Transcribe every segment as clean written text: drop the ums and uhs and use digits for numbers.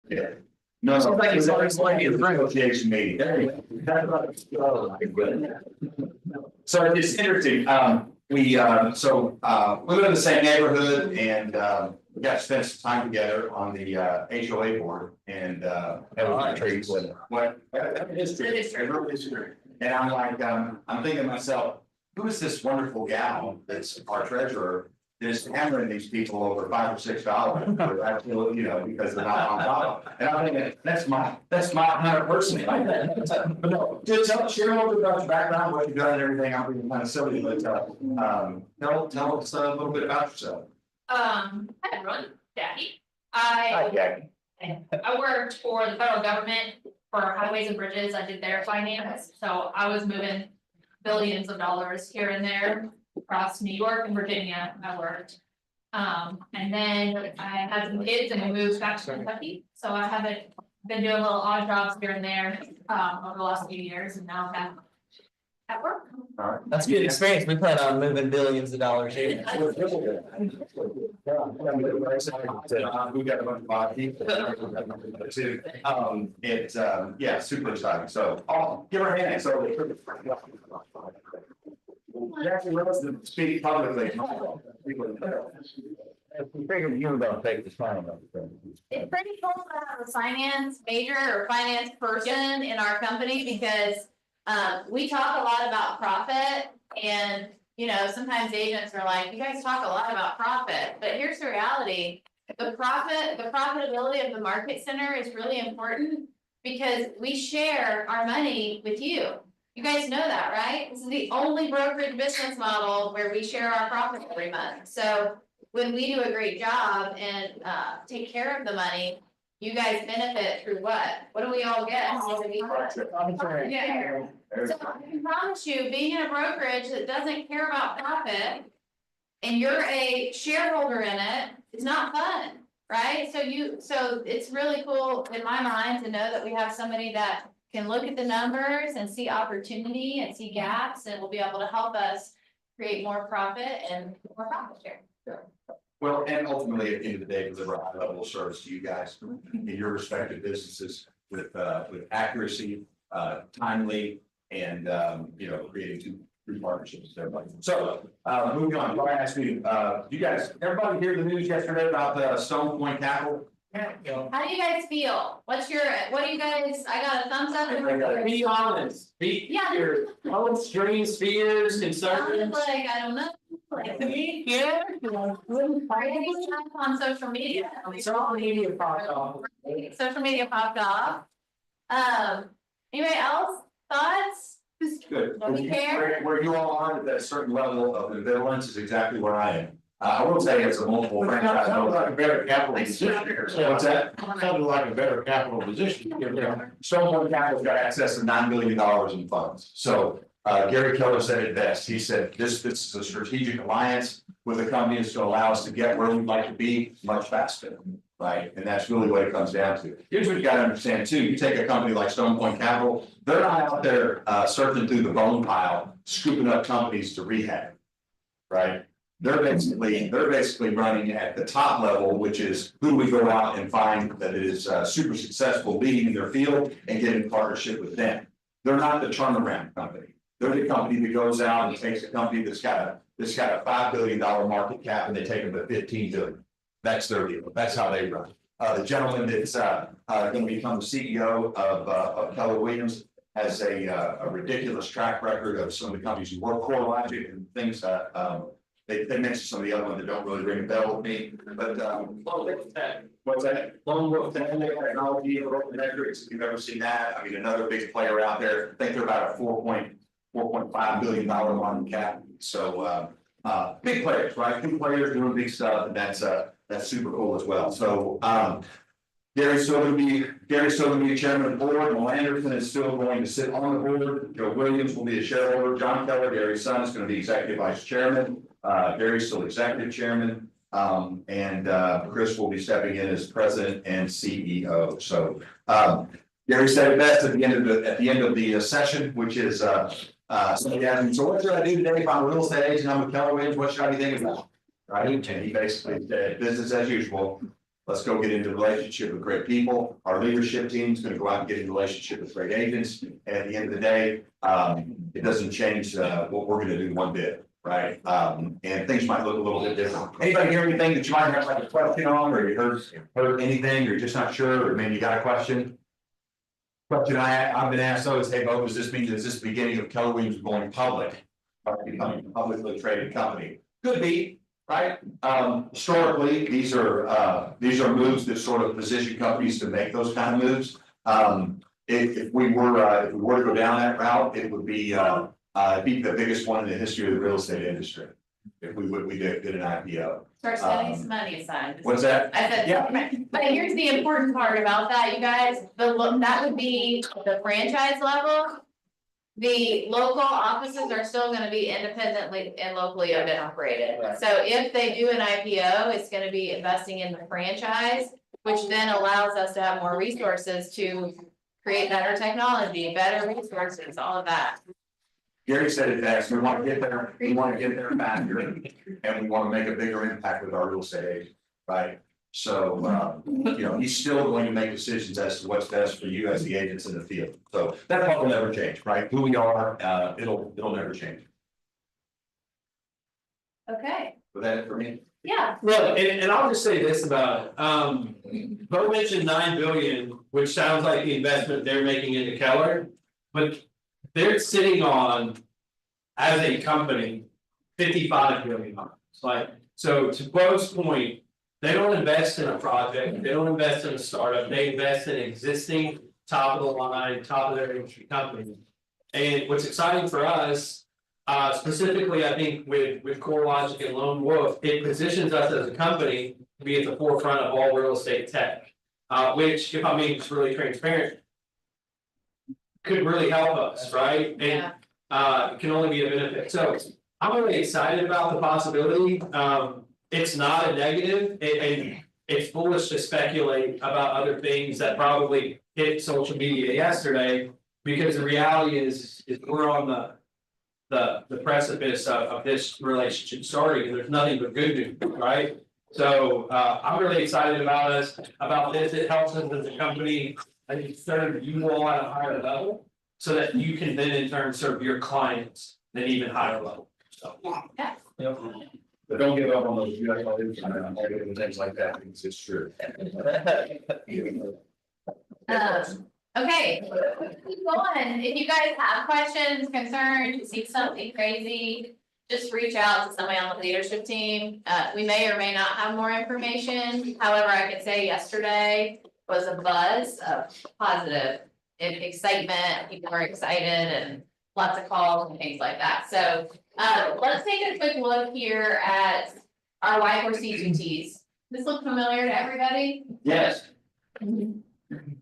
Yeah. No, Seems like it's always like in the room. negotiation meeting. So it's interesting, we live in the same neighborhood and, we got to spend some time together on the, HOA board and, history. And I'm like, I'm thinking to myself, who is this wonderful gal that's our treasurer? Just hammering these people over $5 or $6 for absolutely, because they're not on top. And I'm thinking, that's my kind of person. But no, just share a little bit about your background, what you've done and everything. I'm being kind of silly, but tell us a little bit about yourself. Hi everyone, Jackie. Hi, Jackie. I worked for the federal government for highways and bridges. I did their finance, so I was moving billions of dollars here and there across New York and Virginia. I worked. And then I had some kids and we moved back to Kentucky. So I haven't been doing little odd jobs here and there over the last few years, and now I'm at work. All right. That's a good experience. We plan on moving billions of dollars here. We got a bunch of people too. It's yeah, super exciting. So I'll give her a hand. So Jackie loves to speak publicly. We figured you were gonna take the time. It's pretty cool to have a finance major or finance person in our company because we talk a lot about profit and, sometimes agents are like, you guys talk a lot about profit, but here's the reality. The profitability of the market center is really important because we share our money with you. You guys know that, right? This is the only brokerage business model where we share our profit every month. So when we do a great job and take care of the money, you guys benefit through what? What do we all get? Yeah. So I can promise you, being in a brokerage that doesn't care about profit and you're a shareholder in it, it's not fun, right? So it's really cool in my mind to know that we have somebody that can look at the numbers and see opportunity and see gaps and will be able to help us create more profit and more profit share. Well, and ultimately, at the end of the day, deliver a high level of service to you guys in your respective businesses with accuracy, timely, and creating two partnerships with everybody. So moving on, I ask you, everybody hear the news yesterday about the Stone Point Capital? How do you guys feel? What do you guys, I got a thumbs up. Be honest, Yeah. your hopes, dreams, fears, Sounded concerns. like, I don't know. Like, Yeah. on social media. Social media popped off. Social media popped off. Anybody else? Thoughts? Good. Don't care. Where you all are at that certain level of ambivalence is exactly where I am. I will say it's a multiple franchise. Sounds like a better capital position. What's that? Sounded like a better capital position. Stone Point Capital's got access to $9 million in funds. So Gary Keller said it best. He said, this is a strategic alliance with a company that's going to allow us to get where we'd like to be much faster. Right. And that's really what it comes down to. Here's what you got to understand too. You take a company like Stone Point Capital, they're not out there searching through the bone pile, scooping up companies to rehab. Right. They're basically running at the top level, which is who do we go out and find that is super successful, leading in their field and get in partnership with them. They're not the turnaround company. They're the company that goes out and takes a company that's got a $5 billion market cap and they take them to 15 billion. That's their deal. That's how they run. The gentleman that's going to become the CEO of Keller Williams has a ridiculous track record of some of the companies who work CoreLogic and things that they mentioned some of the other ones that don't really ring a bell with me, but what's that? Lone Wolf Technology, metrics, if you've ever seen that. I mean, another big player out there. I think they're about a $4.5 billion market cap. So big players, right? Big players doing big stuff, and that's super cool as well. So Gary's still going to be chairman of the board. Mel Anderson is still going to sit on the board. Joe Williams will be a shareholder. John Keller, Gary's son, is going to be executive vice chairman. Gary's still executive chairman. And Chris will be stepping in as president and CEO. So Gary said it best at the end of the session, which is somebody asked me, so what should I do today if I'm a real estate agent? I'm with Keller Williams. What should I be thinking about? Right. And he basically said business as usual. Let's go get into a relationship with great people. Our leadership team is gonna go out and get in a relationship with great agents. And at the end of the day, it doesn't change, what we're gonna do one bit, right? And things might look a little bit different. Anybody hear anything that you might have like a question on, or you heard anything, or you're just not sure, or maybe you got a question? Question I've been asked though is, hey, Bo, does this mean, is this the beginning of Keller Williams going public? Or becoming a publicly traded company? Could be, right? Historically, these are moves that sort of position companies to make those kind of moves. If we were to go down that route, it would be the biggest one in the history of the real estate industry. If we did an IPO. Start setting some money aside. What's that? I said, Yeah. but here's the important part about that, you guys, that would be the franchise level. The local offices are still gonna be independently and locally owned and operated. Right. So if they do an IPO, it's gonna be investing in the franchise, which then allows us to have more resources to create better technology, better resources, all of that. Gary said it best, we want to get there faster, and we want to make a bigger impact with our real estate agent, right? So, he's still going to make decisions as to what's best for you as the agents in the field. So that part will never change, right? Who we are, it'll never change. Okay, Was that it for me? yeah, Well, and I'll just say this about it, Bo mentioned 9 billion, which sounds like the investment they're making into Keller. But they're sitting on, as a company, 55 billion dollars. Like, so to Bo's point, they don't invest in a project, they don't invest in a startup, they invest in existing top of the line, top of their industry companies. And what's exciting for us, specifically, I think with CoreLogic and Lone Wolf, it positions us as a company to be at the forefront of all real estate tech. Which, if I'm being just really transparent, could really help us, right? And it can only be a benefit. So I'm really excited about the possibility. It's not a negative, and it's foolish to speculate about other things that probably hit social media yesterday. Because the reality is we're on the precipice of this relationship starting, and there's nothing but good news, right? So I'm really excited about this. It helps us as a company, I think, serve you all at a higher level, so that you can then in turn serve your clients at an even higher level. So. yeah. Yep. But don't give up on those UFOs and things like that, because it's true. Okay, keep going. If you guys have questions, concerns, see something crazy, just reach out to somebody on the leadership team. We may or may not have more information. However, I can say yesterday was a buzz of positive excitement. People were excited and lots of calls and things like that. So let's take a quick look here at our Y4 C2Ts. This look familiar to everybody? Yes.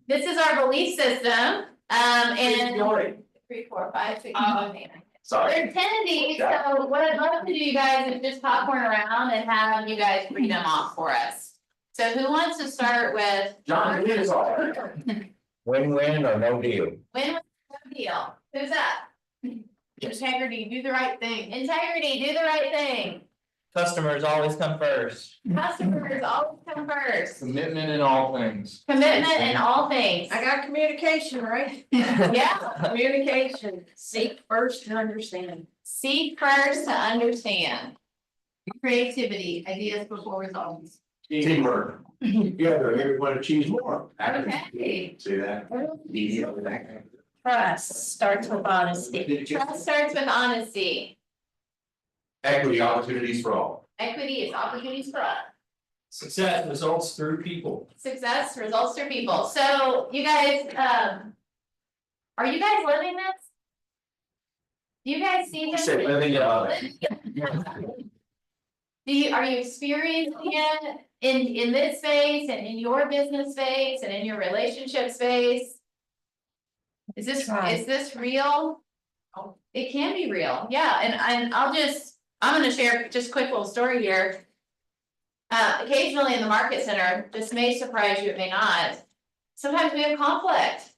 This is our belief system, and 3, 4, 5, 6, 7, 8, 9. Sorry. There's 10 of these, so what I'd love to do, you guys, is just popcorn around and have you guys read them off for us. So who wants to start with? John, it is all. Win-win or no deal? Win with no deal. Who's that? Integrity, do the right thing. Integrity, do the right thing. Customers always come first. Customers always come first. Commitment in all things. Commitment in all things. I got communication, right? Yeah, Communication, seek first to understand. seek first to understand. Creativity, ideas before results. Teamwork. Together, everyone achieves more. Okay. See that? Trust starts with honesty. Trust starts with honesty. Equity, opportunities for all. Equity is opportunities for all. Success results through people. Success results through people. So you guys, are you guys living this? Do you guys see this? living it up. Are you experiencing it in this space and in your business space and in your relationship space? Is this real? It can be real, yeah, and I'm gonna share just a quick little story here. Occasionally in the market center, this may surprise you, it may not, sometimes we have conflict.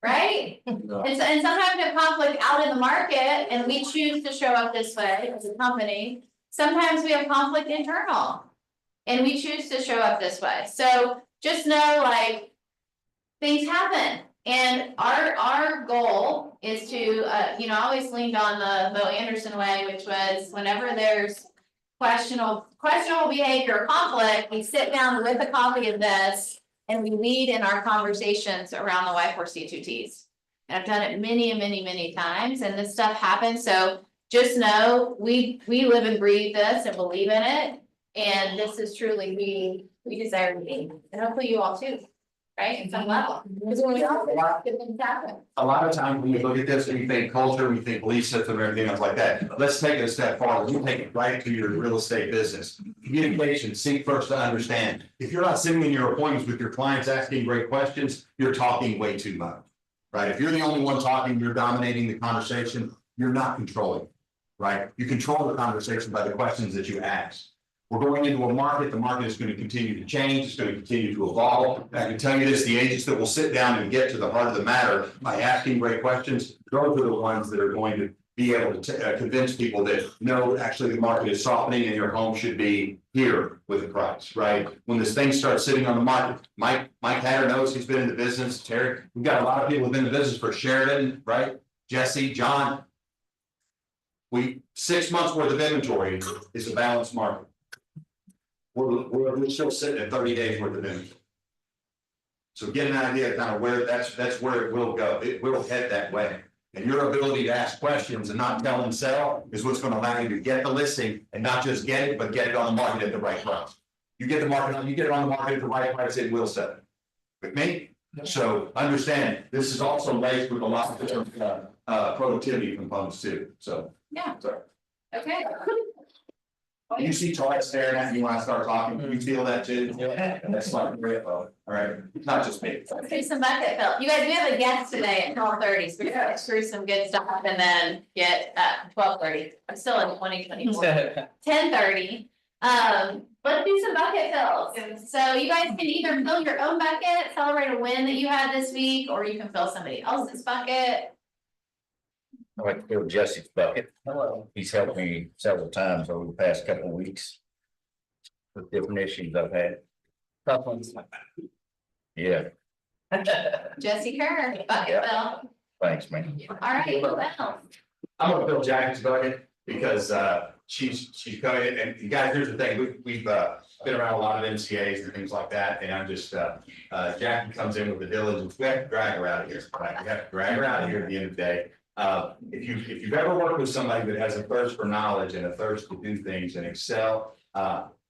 Right? And sometimes we have conflict out in the market and we choose to show up this way as a company. Sometimes we have conflict internal. And we choose to show up this way, so just know like. Things happen, and our goal is to, you know, I always leaned on the Bo Anderson way, which was whenever there's. Questionable behavior or conflict, we sit down with a copy of this and we lead in our conversations around the Y4C2Ts. And I've done it many times, and this stuff happens, so just know, we live and breathe this and believe in it. And this is truly, we desire to be, and hopefully you all too, right, at some level, because when we all good things happen. A lot of times when we look at this, we think culture, we think belief system, everything else like that. Let's take it a step farther. We take it right to your real estate business. Communication, seek first to understand. If you're not sitting in your appointments with your clients asking great questions, you're talking way too much. Right? If you're the only one talking, you're dominating the conversation, you're not controlling. Right? You control the conversation by the questions that you ask. We're going into a market, the market is going to continue to change, it's going to continue to evolve. And I can tell you this, the agents that will sit down and get to the heart of the matter by asking great questions, those are the ones that are going to be able to convince people that, no, actually the market is softening and your home should be here with the price, right? When this thing starts sitting on the market, Mike Hatter knows, he's been in the business, Terry, we've got a lot of people who've been in the business for Sheridan, right? Jesse, John. 6 months worth of inventory is a balanced market. We're still sitting at 30 days worth of inventory. So get an idea of kind of where that's where it will go. It will head that way. And your ability to ask questions and not tell and sell is what's going to allow you to get the listing and not just get it, but get it on the market at the right price. You get it on the market at the right price, it will sell. With me? So understand, this is also laced with a lot of different productivity components too. So Yeah. sorry. Okay. You see Todd staring at me when I start talking, you feel that too? Yeah. That's like, all right, not just me. Let's do some bucket fill. You guys, we have a guest today at 12:30, so we're gonna through some good stuff and then get 12:30. I'm still in 2024. 10:30. Let's do some bucket fills. So you guys can either fill your own bucket, celebrate a win that you had this week, or you can fill somebody else's bucket. I like to fill Jesse's bucket. Hello. He's helped me several times over the past couple of weeks. With different issues I've had. Tough ones. Yeah, Jesse Kerr, bucket fill. thanks, man. All right, well, I'm gonna fill Jackie's bucket because she's coming, and you guys, here's the thing, we've been around a lot of MCAs and things like that, and I'm just Jackie comes in with the diligence, we have to drag her out of here, right? We have to drag her out of here at the end of the day. If you've ever worked with somebody that has a thirst for knowledge and a thirst to do things and excel,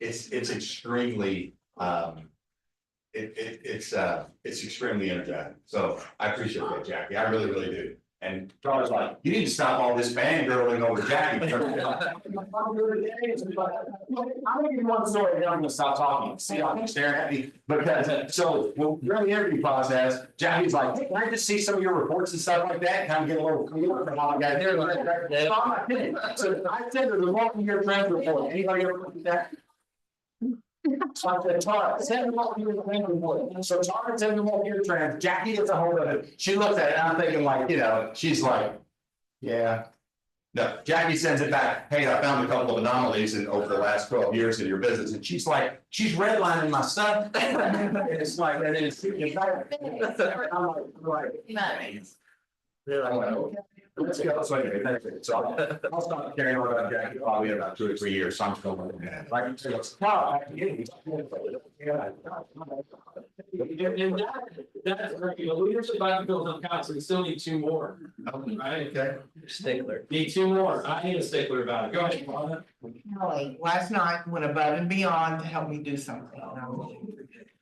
it's extremely it's extremely energizing. So I appreciate that, Jackie. I really do. And Charles like, you need to stop all this fangirling over Jackie. I'm gonna give you one story, then I'm gonna stop talking. See how you're staring at me? Because so during the interview process, Jackie's like, hey, can I just see some of your reports and stuff like that? Kind of get a little clearer from all the guys there. So I'm not kidding. So I said there's a multi-year trend report. Anybody ever look at that? So I said, Tara, send them all your trend report. So Tara sends them all your trends. Jackie gets a hold of it. She looks at it and I'm thinking like, you know, she's like, yeah. No, Jackie sends it back. Hey, I found a couple of anomalies over the last 12 years in your business. And she's like, she's redlining my stuff. And it's like, and it's I'm like, right. They're like, okay, let's go. So anyway, that's it. So I'll stop carrying on about Jackie probably in about 2 or 3 years. So I'm still looking at it. Like you said, it's tough. That's great, you know, leadership by bills on council, we still need 2 more. Right, Okay. Stickler. need 2 more, I need a stickler about it, go ahead, Paula. Kelly, last night went above and beyond to help me do something.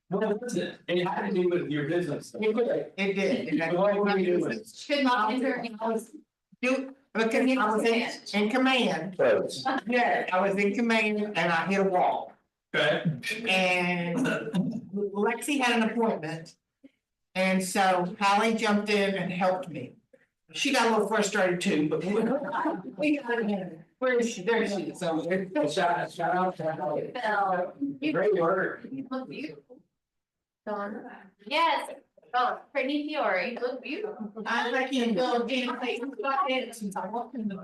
What was it? It had to do with your business. It did. It had What were you to doing? Should not enter. do, because I was in command. Close. Yeah, I was in command and I hit a wall. Okay. And Lexi had an appointment. And so Holly jumped in and helped me. She got a little frustrated too, but we got it in. Where is she? There she is. Over there. Shout out to Holly. Phil, you Great work. look beautiful. Dawn. Yes, Oh, Brittany Fiore, look beautiful. I like you go again, please, go ahead, since I walked in the.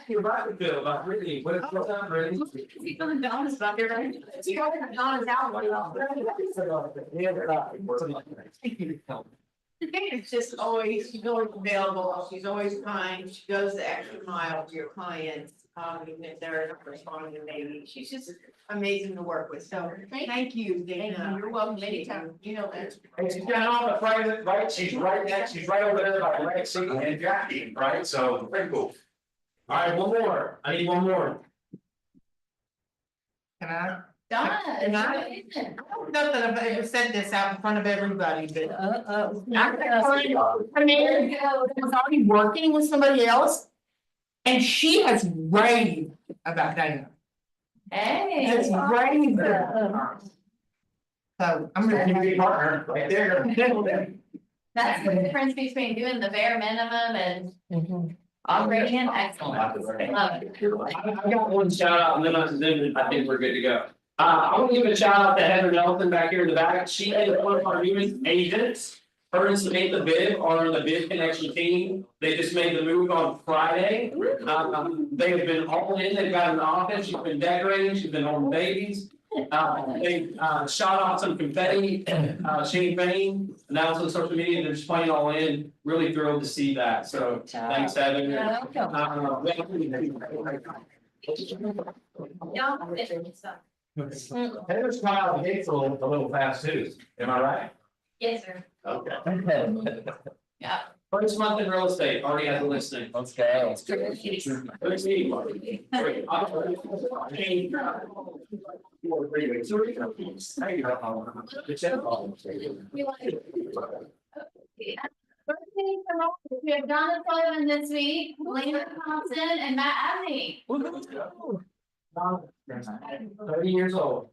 You're right, Bill, about Brittany, what's up, Brittany? He's feeling honest about your. He's feeling honest out. It's just always, she's always available, she's always kind, she goes the extra mile to your clients, even if they're not responding, maybe, she's just amazing to work with, so thank you, Dana. You're welcome anytime, you know that. And she's got all the private, right, she's right over there by Lexi and Jackie, right, so very cool. All right, one more, I need one more. Can I? Donna. And I- it's amazing. I don't know that I've ever said this out in front of everybody, but. I was already working with somebody else. And she has raved about Dana. Hey. Just raved about her. So I'm You're a gonna. big partner, right there. That's the difference between doing the bare minimum and operating in excellence. Love it. I got one shout out and then I think we're good to go. I want to give a shout out to Heather Nelson back here in the back. She is one of our newest agents. Her and Samantha Bibb are on the Bid Connection team. They just made the move on Friday. They have been all in. They've got an office. She's been decorating. She's been on babies. They shot off some confetti, champagne, announced on social media. They're just playing all in. Really thrilled to see that. So thanks, Heather. Yeah, it's stuff. Heather's come out of the gates a little fast too, am I right? Yes, sir. Okay. Yeah. First month in real estate, already has a listing. Okay. Let's see. We like it. Birthday from all- we have Donna Sullivan this week, Lena Thompson, and Matt Abney. 30 years old.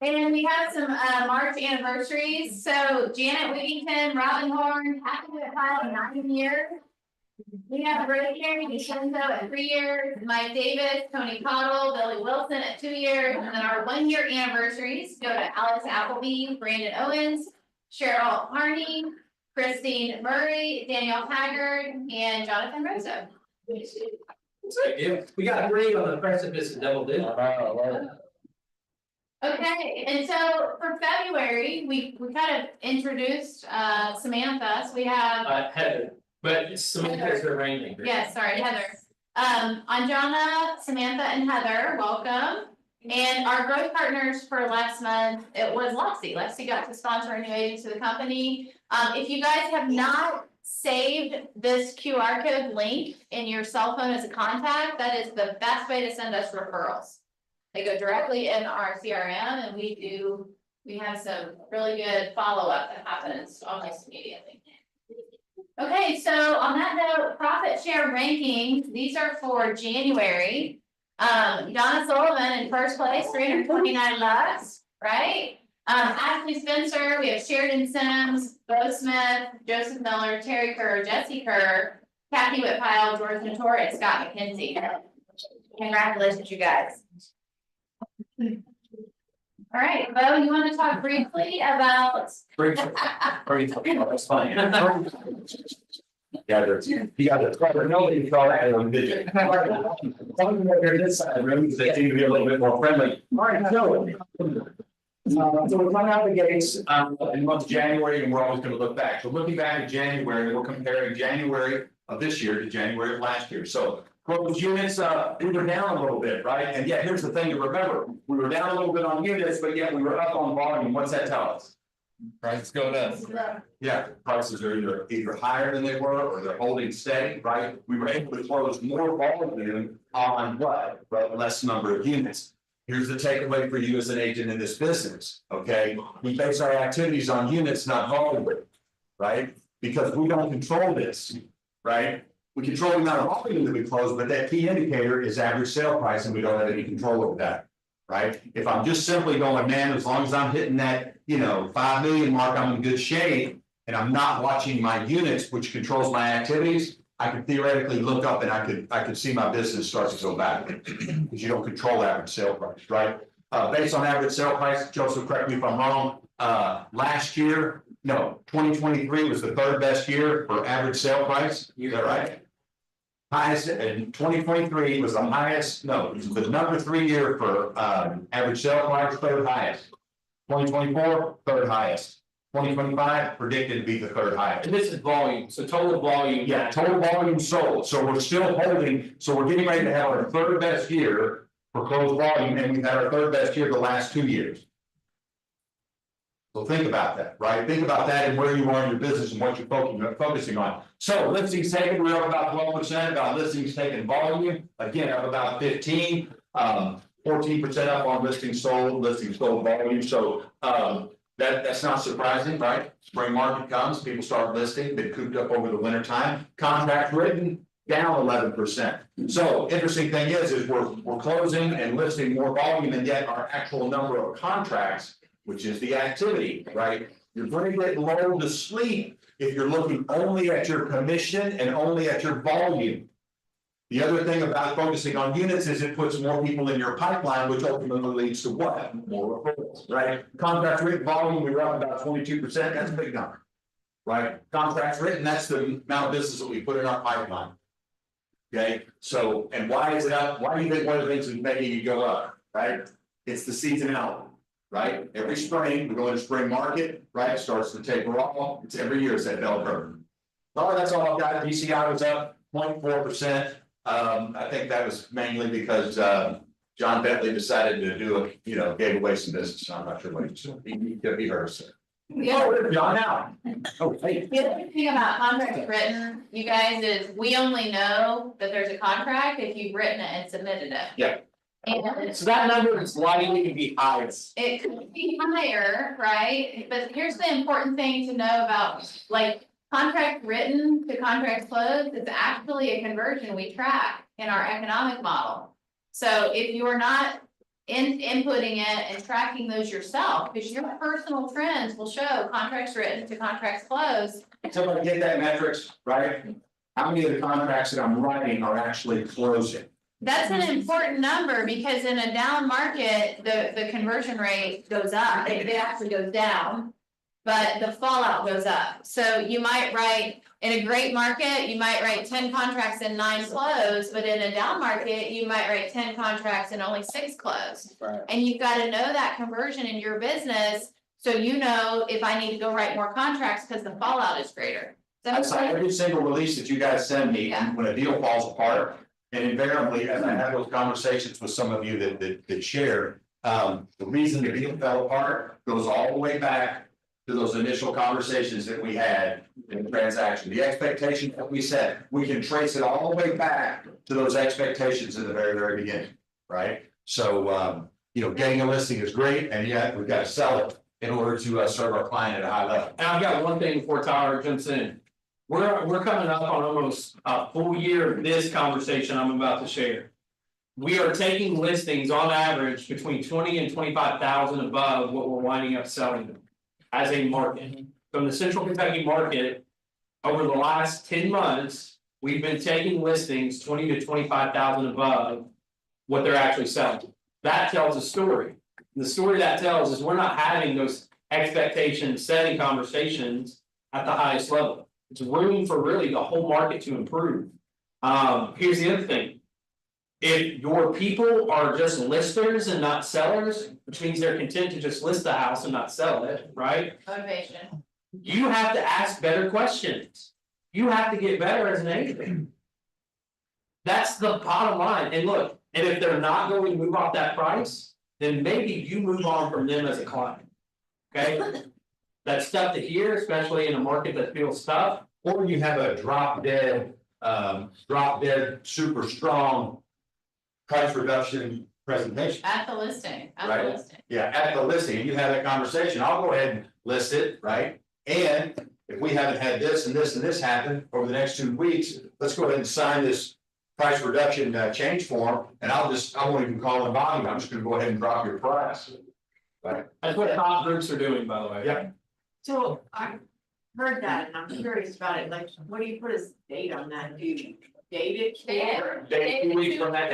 And we have some March anniversaries, so Janet Whittington, Robin Horn, Happy to Pile, 9 years. We have Rosemary DeScenzo at 3 years, Mike Davis, Tony Cottle, Billy Wilson at 2 years, and then our 1 year anniversaries go to Alex Appleby, Brandon Owens, Cheryl Harney, Christine Murray, Danielle Haggard, and Jonathan Rosa. We got 3 on the precipice of double digit. Okay, and so for February, we kind of introduced Samantha, so we have, Heather, but Samantha's arranging. yes, sorry, Heather. Anjana, Samantha and Heather, welcome. And our growth partners for last month, it was Lexi. Lexi got to sponsor a new agent to the company. If you guys have not saved this QR code link in your cell phone as a contact, that is the best way to send us referrals. They go directly in our CRM and we have some really good follow-up that happens almost immediately. Okay, so on that note, profit share rankings, these are for January. Donna Sullivan in first place, $329, right? Ashley Spencer, we have Sheridan Sims, Bo Smith, Joseph Miller, Terry Kerr, Jesse Kerr, Kathy Whitpile, George Nator, and Scott McKenzie. Congratulations, you guys. All right, Bo, you want to talk briefly about? Briefly, that's fine. Yeah, there's, you got the, nobody saw that on video. Something right here this side, rooms that seem to be a little bit more friendly. All right, so. So we're coming out of the gates, in the month of January, and we're always gonna look back. So looking back at January, we're comparing January of this year to January of last year. So closed units, we were down a little bit, right? And yet, here's the thing to remember, we were down a little bit on units, but yet we were up on volume. What's that tell us? Prices going up. Yeah, prices are either higher than they were or they're holding steady, right? We were able to close more volume on what, but less number of units. Here's the takeaway for you as an agent in this business, okay? We base our activities on units, not volume, right? Because we don't control this, right? We control the amount of volume that we close, but that key indicator is average sale price, and we don't have any control over that, right? If I'm just simply going, man, as long as I'm hitting that, 5 million mark, I'm in good shape, and I'm not watching my units, which controls my activities, I could theoretically look up and I could see my business start to go back, because you don't control average sale price, right? based on average sale price, Joseph, correct me if I'm wrong, last year, no, 2023 was the third best year for average sale price, is that right? Highest, in 2023 was the highest, no, it was the number 3 year for, average sale price, third highest. 2024, third highest. 2025 predicted to be the third highest. And this is volume, so total volume. Yeah, total volume sold, so we're still holding, so we're getting ready to have our third best year for closed volume, and we've had our third best year the last 2 years. So think about that, right? Think about that and where you are in your business and what you're focusing on. So listings taken, we're up about 12%, about listings taken volume, again, up about 15, 14% up on listings sold volume, so, that's not surprising, right? Spring market comes, people start listing, been cooped up over the winter time, contract written down 11%. So interesting thing is we're closing and listing more volume, and yet our actual number of contracts, which is the activity, right? You're going to get lulled to sleep if you're looking only at your commission and only at your volume. The other thing about focusing on units is it puts more people in your pipeline, which ultimately leads to what? More referrals, right? Contract written volume, we were up about 22%, that's a big number. Right? Contracts written, that's the amount of business that we put in our pipeline. Okay, so, and why is it up? Why do you think one of the things is making it go up, right? It's the seasonality, right? Every spring, we go into spring market, right? It starts to taper off. It's every year, it's that bell curve. All right, that's all I've got. DCI was up 0.4%. I think that was mainly because John Bentley decided to do gave away some business. I'm not sure what he heard us say. Oh, John now. Oh, hey. The other thing about contracts written, you guys, is we only know that there's a contract if you've written it and submitted it. Yeah. And So that number is likely to be higher. it could be higher, right? But here's the important thing to know about, like, contract written to contract closed is actually a conversion we track in our economic model. So if you're not inputting it and tracking those yourself, because your personal trends will show contracts written to contracts closed. Somebody get that metrics, right? How many of the contracts that I'm writing are actually closing? That's an important number because in a down market, the conversion rate goes up, it actually goes down. But the fallout goes up, so you might write, in a great market, you might write 10 contracts and 9 close, but in a down market, you might write 10 contracts and only 6 close. Right. And you've got to know that conversion in your business, so you know if I need to go write more contracts because the fallout is greater. Does that I make sign sense? every single release that you guys send me, Yeah. when a deal falls apart, and invariably, as I have those conversations with some of you that share, the reason the deal fell apart goes all the way back to those initial conversations that we had in the transaction, the expectation that we set, we can trace it all the way back to those expectations in the very, very beginning, right? So, getting a listing is great, and yet we've got to sell it in order to serve our client at a high level. And I've got one thing before Tyler jumps in. We're coming up on almost a full year of this conversation I'm about to share. We are taking listings on average between 20 and 25,000 above what we're winding up selling them as a market. From the Central Kentucky market, over the last 10 months, we've been taking listings 20 to 25,000 above what they're actually selling. That tells a story. And the story that tells is we're not having those expectation setting conversations at the highest level. It's room for really the whole market to improve. Here's the other thing. If your people are just listers and not sellers, which means they're content to just list the house and not sell it, right? Motivation. You have to ask better questions. You have to get better as an agent. That's the bottom line. And look, and if they're not going to move off that price, then maybe you move on from them as a client. Okay? That's tough to hear, especially in a market that feels tough. Or you have a drop dead, super strong price reduction presentation. At the listing, at Right. the listing. Yeah, at the listing, you have that conversation, I'll go ahead and list it, right? And if we haven't had this and this and this happen over the next 2 weeks, let's go ahead and sign this price reduction change form, and I won't even call it volume, I'm just gonna go ahead and drop your price. Right? That's what top groups are doing, by the way. Yeah. So I heard that and I'm curious about it, like, what do you put as date on that, do you? Dated. Day, 2 weeks from that,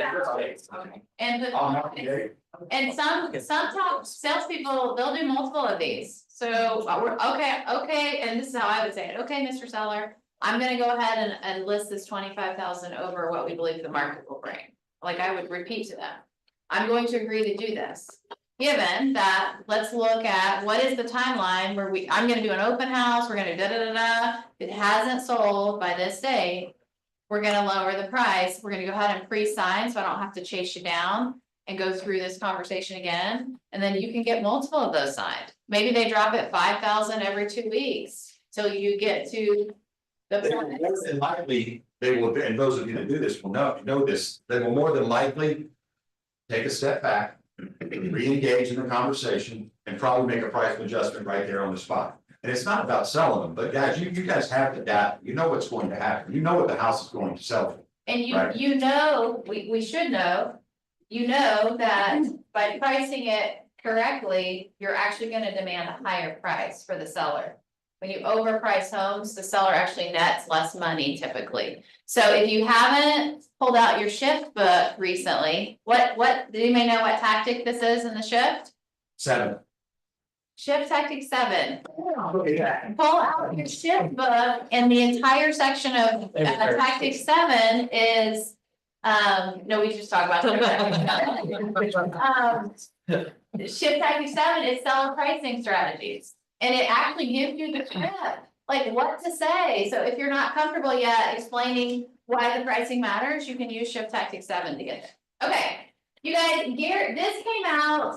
Okay. And the. I'll help you. And some top salespeople, they'll do multiple of these, so we're, okay, and this is how I would say it, okay, Mr. Seller. I'm gonna go ahead and list this 25,000 over what we believe the market will bring, like I would repeat to them. I'm going to agree to do this, given that, let's look at what is the timeline where I'm gonna do an open house, we're gonna da. If it hasn't sold by this date. We're gonna lower the price, we're gonna go ahead and pre-sign, so I don't have to chase you down. And go through this conversation again, and then you can get multiple of those signed. Maybe they drop it 5,000 every 2 weeks, till you get to. More than likely, they will, and those of you that do this will know this, they will more than likely. Take a step back, re-engage in the conversation, and probably make a price adjustment right there on the spot. And it's not about selling them, but guys, you guys have the data, you know what's going to happen, you know what the house is going to sell for. And Right. you know, we should know. You know that by pricing it correctly, you're actually gonna demand a higher price for the seller. When you overprice homes, the seller actually nets less money typically. So if you haven't pulled out your shift book recently, what, do you may know what tactic this is in the shift? 7. Shift tactic 7. Pull out your shift book and the entire section of tactic 7 is. No, we just talked about. Shift tactic 7 is seller pricing strategies. And it actually gives you the tip, like what to say. So if you're not comfortable yet explaining why the pricing matters, you can use shift tactic 7 to get it. Okay. You guys, this came out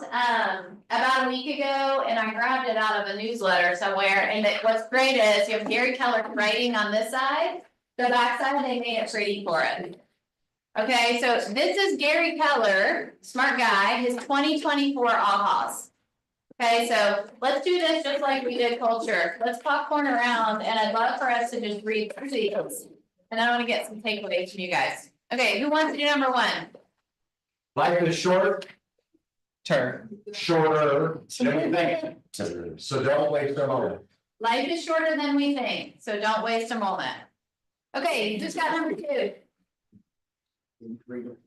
about a week ago, and I grabbed it out of a newsletter somewhere. And what's great is you have Gary Keller writing on this side, the back side, they made it pretty for it. Okay, so this is Gary Keller, smart guy, his 2024 ahas. Okay, so let's do this just like we did culture. Let's popcorn around, and I'd love for us to just read through these. And I want to get some takeaways from you guys. Okay, who wants to do number 1? Life is short, Turn. shorter than we think. So don't waste a moment. Life is shorter than we think, so don't waste a moment. Okay, you just got number 2.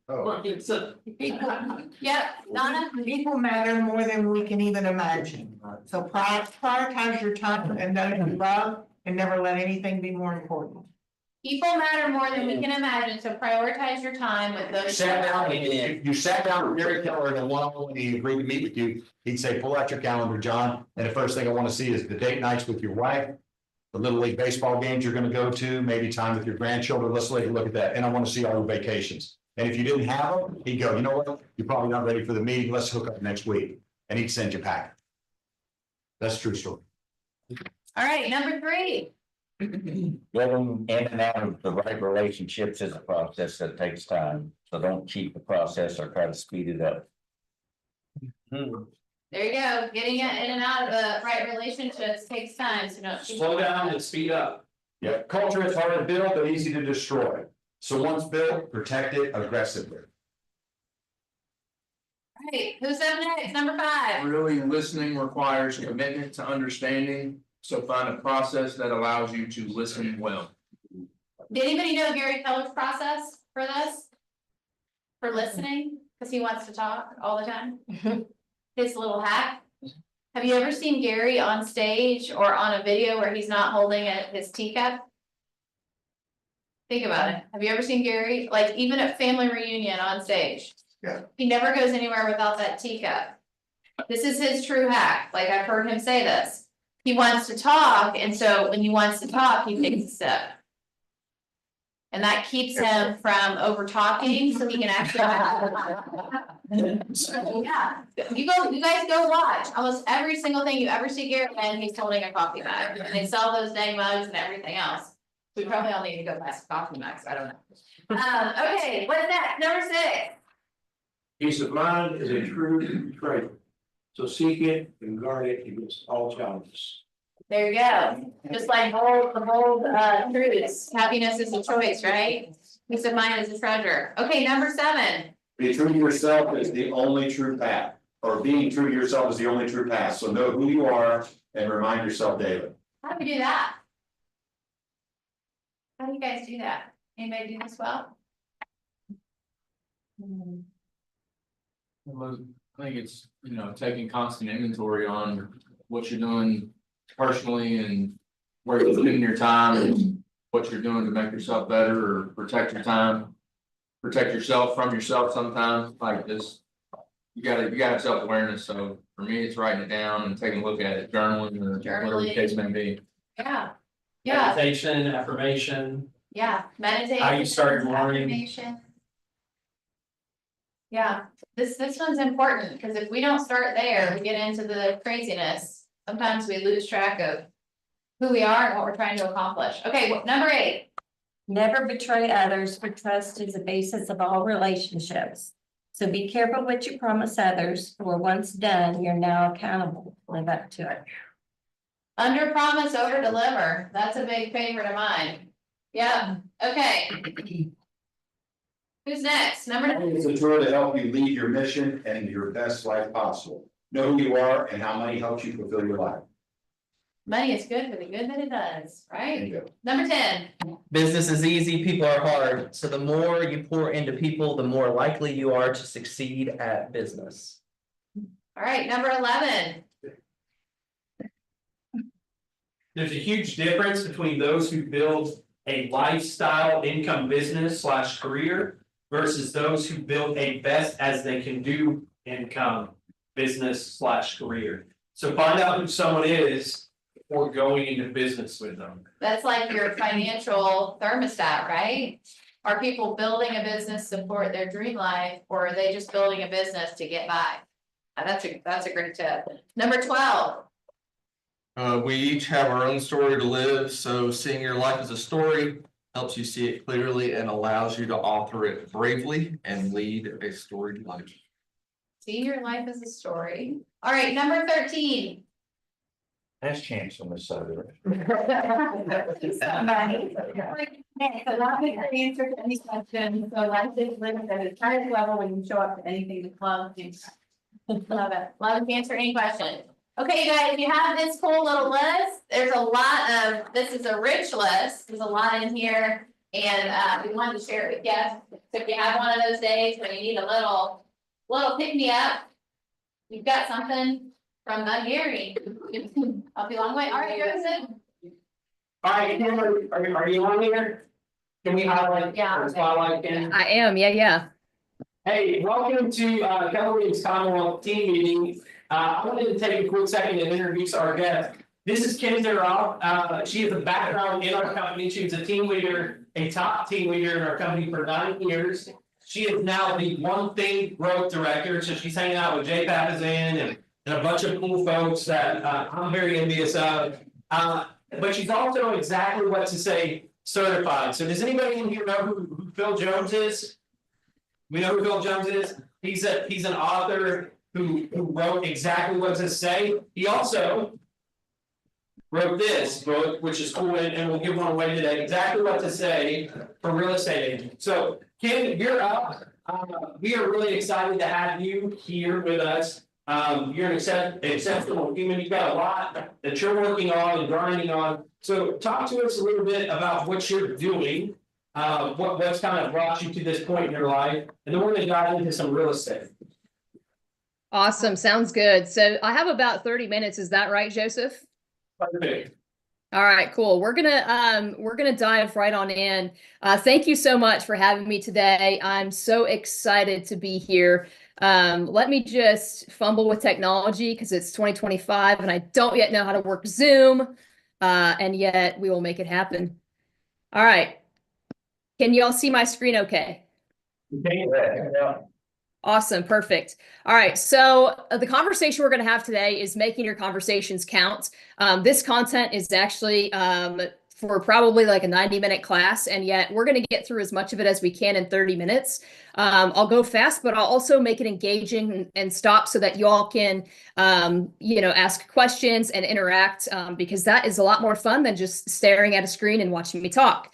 Oh, Yep, Donna? People matter more than we can even imagine. So prioritize your time and those you love, and never let anything be more important. People matter more than we can imagine, so prioritize your time with those. You sat down with Gary Keller and one-on-one, he agreed to meet with you, he'd say, pull out your calendar, John, and the first thing I want to see is the date nights with your wife. The Little League baseball games you're gonna go to, maybe time with your grandchildren, let's take a look at that, and I want to see all your vacations. And if you didn't have them, he'd go, you know what, you're probably not ready for the meeting, let's hook up next week, and he'd send you back. That's a true story. All right, number 3. Getting in and out of the right relationships is a process that takes time, so don't cheat the process or try to speed it up. There you go, getting it in and out of the right relationships takes time, so don't. slow down and speed up. Yeah, culture is hard to build, but easy to destroy. So once built, protect it aggressively. Right, who's up next? Number 5. Really listening requires commitment to understanding, so find a process that allows you to listen well. Did anybody know Gary Keller's process for this? For listening, because he wants to talk all the time? His little hack. Have you ever seen Gary on stage or on a video where he's not holding his teacup? Think about it. Have you ever seen Gary, like even at family reunion on stage? Yeah. He never goes anywhere without that teacup. This is his true hack, like I've heard him say this. He wants to talk, and so when he wants to talk, he takes a sip. And that keeps him from over talking, so he can actually. Yeah, you guys go watch, almost every single thing you ever see Gary in, he's holding a coffee mug, and they sell those dang mugs and everything else. We probably all need to go past coffee mugs, I don't know. Okay, what's next, number 6? Peace of mind is a true treasure. So seek it and guard it against all challenges. There you go, just like the bold truths, happiness is a choice, right? Peace of mind is a treasure. Okay, number 7. Be true to yourself is the only true path, or being true to yourself is the only true path. So know who you are and remind yourself daily. How do we do that? How do you guys do that? Anybody do this well? I think it's, taking constant inventory on what you're doing personally and where you're spending your time and what you're doing to make yourself better or protect your time. Protect yourself from yourself sometimes, like this. You gotta have self-awareness, so for me, it's writing it down and taking a look at it, journaling or whatever the case may be. Yeah. Yeah, Meditation, affirmation. yeah, meditation. How you start your morning. affirmation. Yeah, this one's important, because if we don't start there, we get into the craziness. Sometimes we lose track of who we are and what we're trying to accomplish. Okay, number 8. Never betray others, for trust is the basis of all relationships. So be careful what you promise others, for once done, you're now accountable. Live up to it. Under promise, over deliver. That's a big favorite of mine. Yeah, okay. Who's next? Number 9. It's a tool to help you lead your mission and your best life possible. Know who you are and how money helps you fulfill your life. Money is good for the good that it does, There right? you go. Number 10. Business is easy, people are hard. So the more you pour into people, the more likely you are to succeed at business. All right, number 11. There's a huge difference between those who build a lifestyle income business / career versus those who build a best as they can do income business / career. So find out who someone is before going into business with them. That's like your financial thermostat, right? Are people building a business to support their dream life, or are they just building a business to get by? That's a great tip. Number 12. We each have our own story to live, so seeing your life as a story helps you see it clearly and allows you to author it bravely and lead a storied life. See your life as a story. All right, number 13. Last chance on this side of it. So not make the answer to any question, so life is lived at its highest level when you show up to anything the club thinks. Love it. Love to answer any question. Okay, you guys, if you have this cool little list, there's a lot of, this is a rich list. There's a lot in here. And we wanted to share it with guests. So if you have one of those days where you need a little pick me up, you've got something from Gary. I'll be a long way. All right, Joseph. All right, are you on here? Can we highlight? Yeah. or spotlight again? I am, yeah. Hey, welcome to Keller Williams Commonwealth team meeting. I wanted to take a quick second and introduce our guest. This is Kim Zuroff. She has a background in our company. She was a team leader, a top team leader in our company for 9 years. She is now the One Thing growth director. So she's hanging out with Jay Papazan and a bunch of cool folks that I'm very envious of. But she's also exactly what to say certified. So does anybody in here know who Phil Jones is? We know who Phil Jones is. He's an author who wrote exactly what to say. He also wrote this book, which is cool, and we'll give one away today. Exactly what to say for real estate agents. So Kim, you're up. We are really excited to have you here with us. You're an exceptional human. You've got a lot that you're working on and grinding on. So talk to us a little bit about what you're doing. What's kind of brought you to this point in your life, and then we're going to dive into some real estate. Awesome. Sounds good. So I have about 30 minutes. Is that right, Joseph? Perfect. All right, cool. We're gonna dive right on in. Thank you so much for having me today. I'm so excited to be here. Let me just fumble with technology because it's 2025 and I don't yet know how to work Zoom. And yet we will make it happen. All right. Can you all see my screen okay? Awesome. Perfect. All right. So the conversation we're going to have today is making your conversations count. This content is actually for probably like a 90-minute class, and yet we're going to get through as much of it as we can in 30 minutes. I'll go fast, but I'll also make it engaging and stop so that you all can, ask questions and interact, because that is a lot more fun than just staring at a screen and watching me talk.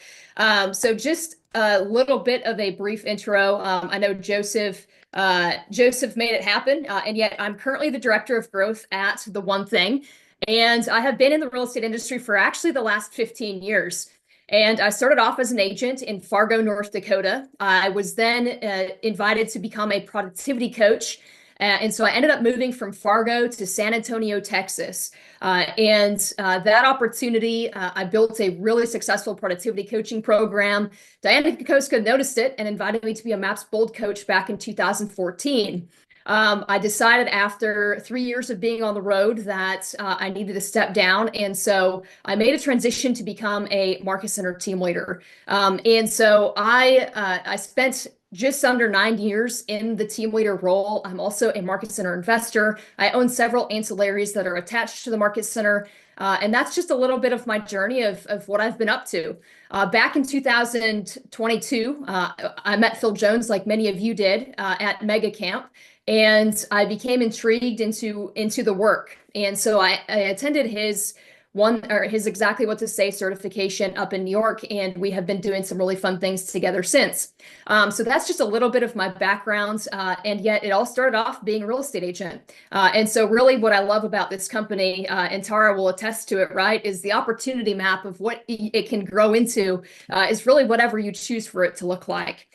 So just a little bit of a brief intro. I know Joseph made it happen, and yet I'm currently the director of growth at The One Thing, and I have been in the real estate industry for actually the last 15 years. And I started off as an agent in Fargo, North Dakota. I was then invited to become a productivity coach. And so I ended up moving from Fargo to San Antonio, Texas. That opportunity, I built a really successful productivity coaching program. Diana Kokoska noticed it and invited me to be a MAPS Bold coach back in 2014. I decided after 3 years of being on the road that I needed to step down. And so I made a transition to become a Market Center team leader. I spent just under 9 years in the team leader role. I'm also a Market Center investor. I own several ancillaries that are attached to the Market Center. And that's just a little bit of my journey of what I've been up to. Back in 2022, I met Phil Jones, like many of you did, at Mega Camp. And I became intrigued into the work. And so I attended his Exactly What to Say certification up in New York, and we have been doing some really fun things together since. So that's just a little bit of my background, and yet it all started off being a real estate agent. And so really what I love about this company, and Tara will attest to it, right, is the opportunity map of what it can grow into, is really whatever you choose for it to look like.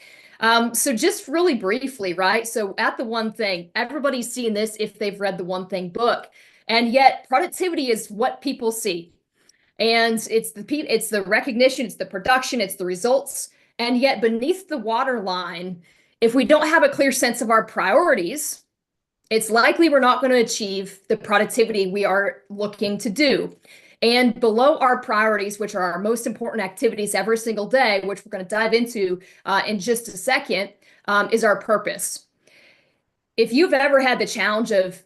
So just really briefly, right? So at The One Thing, everybody's seen this if they've read the One Thing book. And yet productivity is what people see. And it's the recognition, it's the production, it's the results. And yet beneath the waterline, if we don't have a clear sense of our priorities, it's likely we're not going to achieve the productivity we are looking to do. And below our priorities, which are our most important activities every single day, which we're going to dive into in just a second, is our purpose. If you've ever had the challenge of,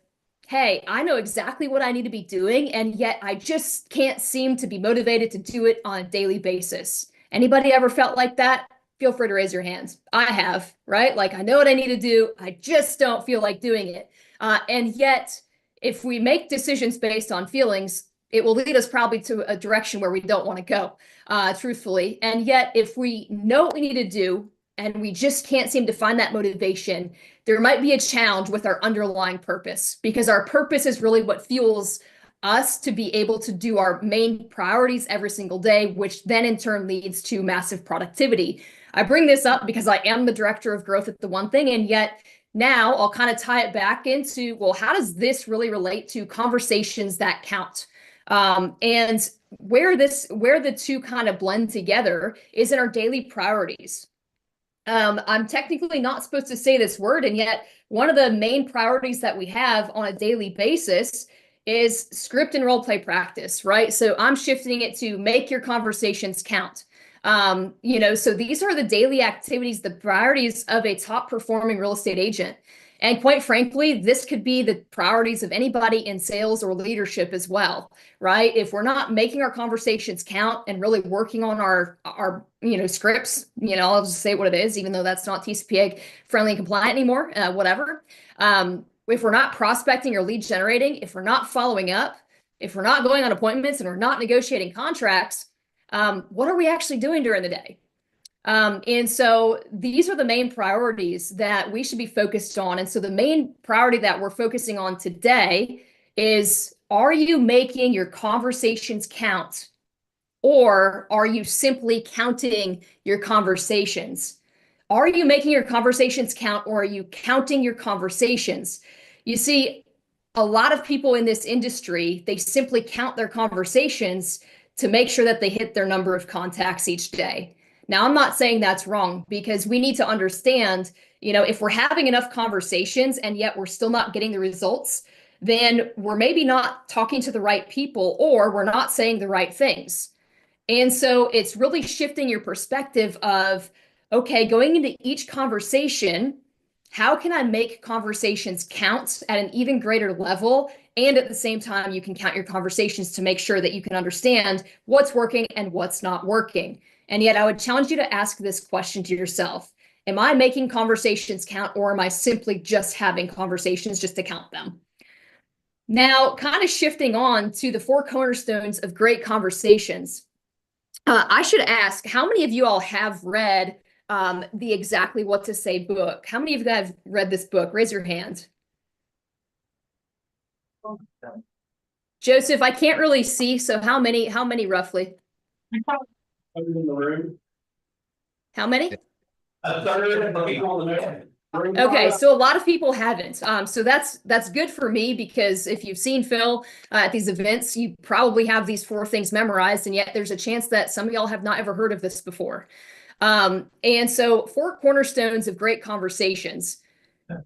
hey, I know exactly what I need to be doing, and yet I just can't seem to be motivated to do it on a daily basis. Anybody ever felt like that? Feel free to raise your hands. I have, right? Like I know what I need to do. I just don't feel like doing it. And yet, if we make decisions based on feelings, it will lead us probably to a direction where we don't want to go, truthfully. And yet, if we know what we need to do, and we just can't seem to find that motivation, there might be a challenge with our underlying purpose, because our purpose is really what fuels us to be able to do our main priorities every single day, which then in turn leads to massive productivity. I bring this up because I am the director of growth at The One Thing, and yet now I'll kind of tie it back into, well, how does this really relate to conversations that count? And where the two kind of blend together is in our daily priorities. I'm technically not supposed to say this word, and yet one of the main priorities that we have on a daily basis is script and role play practice, right? So I'm shifting it to make your conversations count. So these are the daily activities, the priorities of a top performing real estate agent. And quite frankly, this could be the priorities of anybody in sales or leadership as well, right? If we're not making our conversations count and really working on our scripts, I'll just say what it is, even though that's not TCPA friendly and compliant anymore, whatever. If we're not prospecting or lead generating, if we're not following up, if we're not going on appointments and we're not negotiating contracts, what are we actually doing during the day? And so these are the main priorities that we should be focused on. And so the main priority that we're focusing on today is, are you making your conversations count, or are you simply counting your conversations? Are you making your conversations count, or are you counting your conversations? You see, a lot of people in this industry, they simply count their conversations to make sure that they hit their number of contacts each day. Now, I'm not saying that's wrong, because we need to understand, if we're having enough conversations and yet we're still not getting the results, then we're maybe not talking to the right people, or we're not saying the right things. And so it's really shifting your perspective of, okay, going into each conversation, how can I make conversations count at an even greater level? And at the same time, you can count your conversations to make sure that you can understand what's working and what's not working. And yet I would challenge you to ask this question to yourself. Am I making conversations count, or am I simply just having conversations just to count them? Now, kind of shifting on to the 4 cornerstones of great conversations. I should ask, how many of you all have read the Exactly What to Say book? How many of you have read this book? Raise your hand. Joseph, I can't really see, so how many roughly? In the room. How many? A third of the people in the room. Okay, so a lot of people haven't. So that's good for me because if you've seen Phil at these events, you probably have these 4 things memorized, and yet there's a chance that some of y'all have not ever heard of this before. And so 4 cornerstones of great conversations.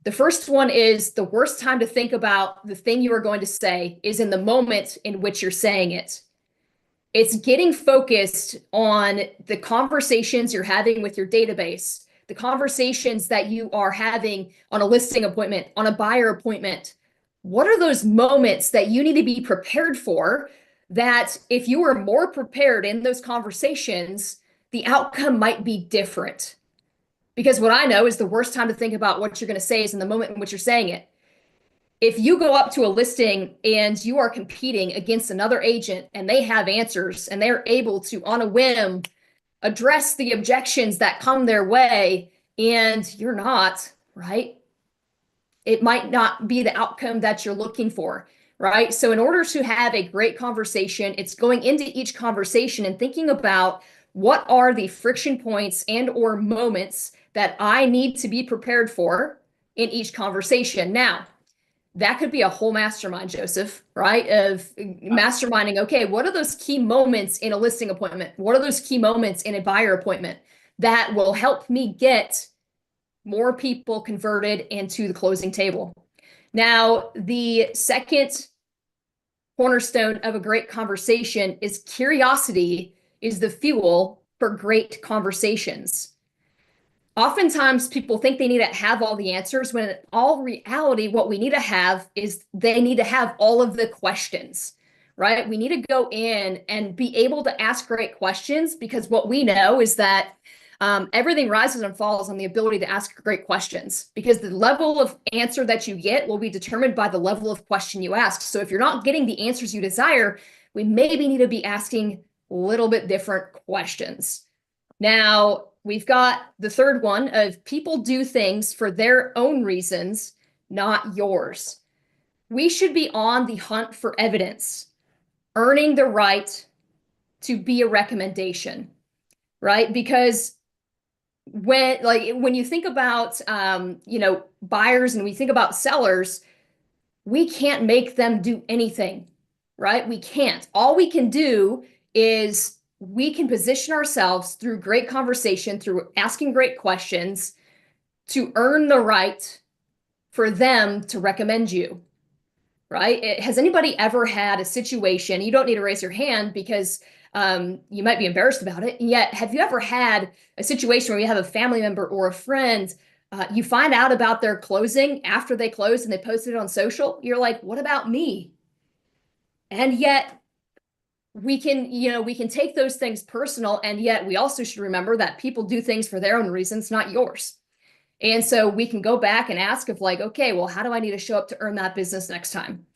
The first one is the worst time to think about the thing you are going to say is in the moment in which you're saying it. It's getting focused on the conversations you're having with your database, the conversations that you are having on a listing appointment, on a buyer appointment. What are those moments that you need to be prepared for that if you were more prepared in those conversations, the outcome might be different? Because what I know is the worst time to think about what you're going to say is in the moment in which you're saying it. If you go up to a listing and you are competing against another agent and they have answers and they're able to, on a whim, address the objections that come their way and you're not, right? It might not be the outcome that you're looking for, right? So in order to have a great conversation, it's going into each conversation and thinking about what are the friction points and or moments that I need to be prepared for in each conversation. Now, that could be a whole mastermind, Joseph, right? Of masterminding, okay, what are those key moments in a listing appointment? What are those key moments in a buyer appointment that will help me get more people converted into the closing table? Now, the second cornerstone of a great conversation is curiosity is the fuel for great conversations. Oftentimes people think they need to have all the answers when in all reality, what we need to have is they need to have all of the questions, right? We need to go in and be able to ask great questions because what we know is that everything rises and falls on the ability to ask great questions because the level of answer that you get will be determined by the level of question you ask. So if you're not getting the answers you desire, we maybe need to be asking a little bit different questions. Now, we've got the third one of people do things for their own reasons, not yours. We should be on the hunt for evidence, earning the right to be a recommendation, right? Because when you think about buyers and we think about sellers, we can't make them do anything, right? We can't. All we can do is we can position ourselves through great conversation, through asking great questions to earn the right for them to recommend you, right? Has anybody ever had a situation, you don't need to raise your hand because you might be embarrassed about it, yet have you ever had a situation where you have a family member or a friend, you find out about their closing after they closed and they posted it on social, you're like, what about me? And yet we can take those things personal, and yet we also should remember that people do things for their own reasons, not yours. And so we can go back and ask of like, okay, well, how do I need to show up to earn that business next time?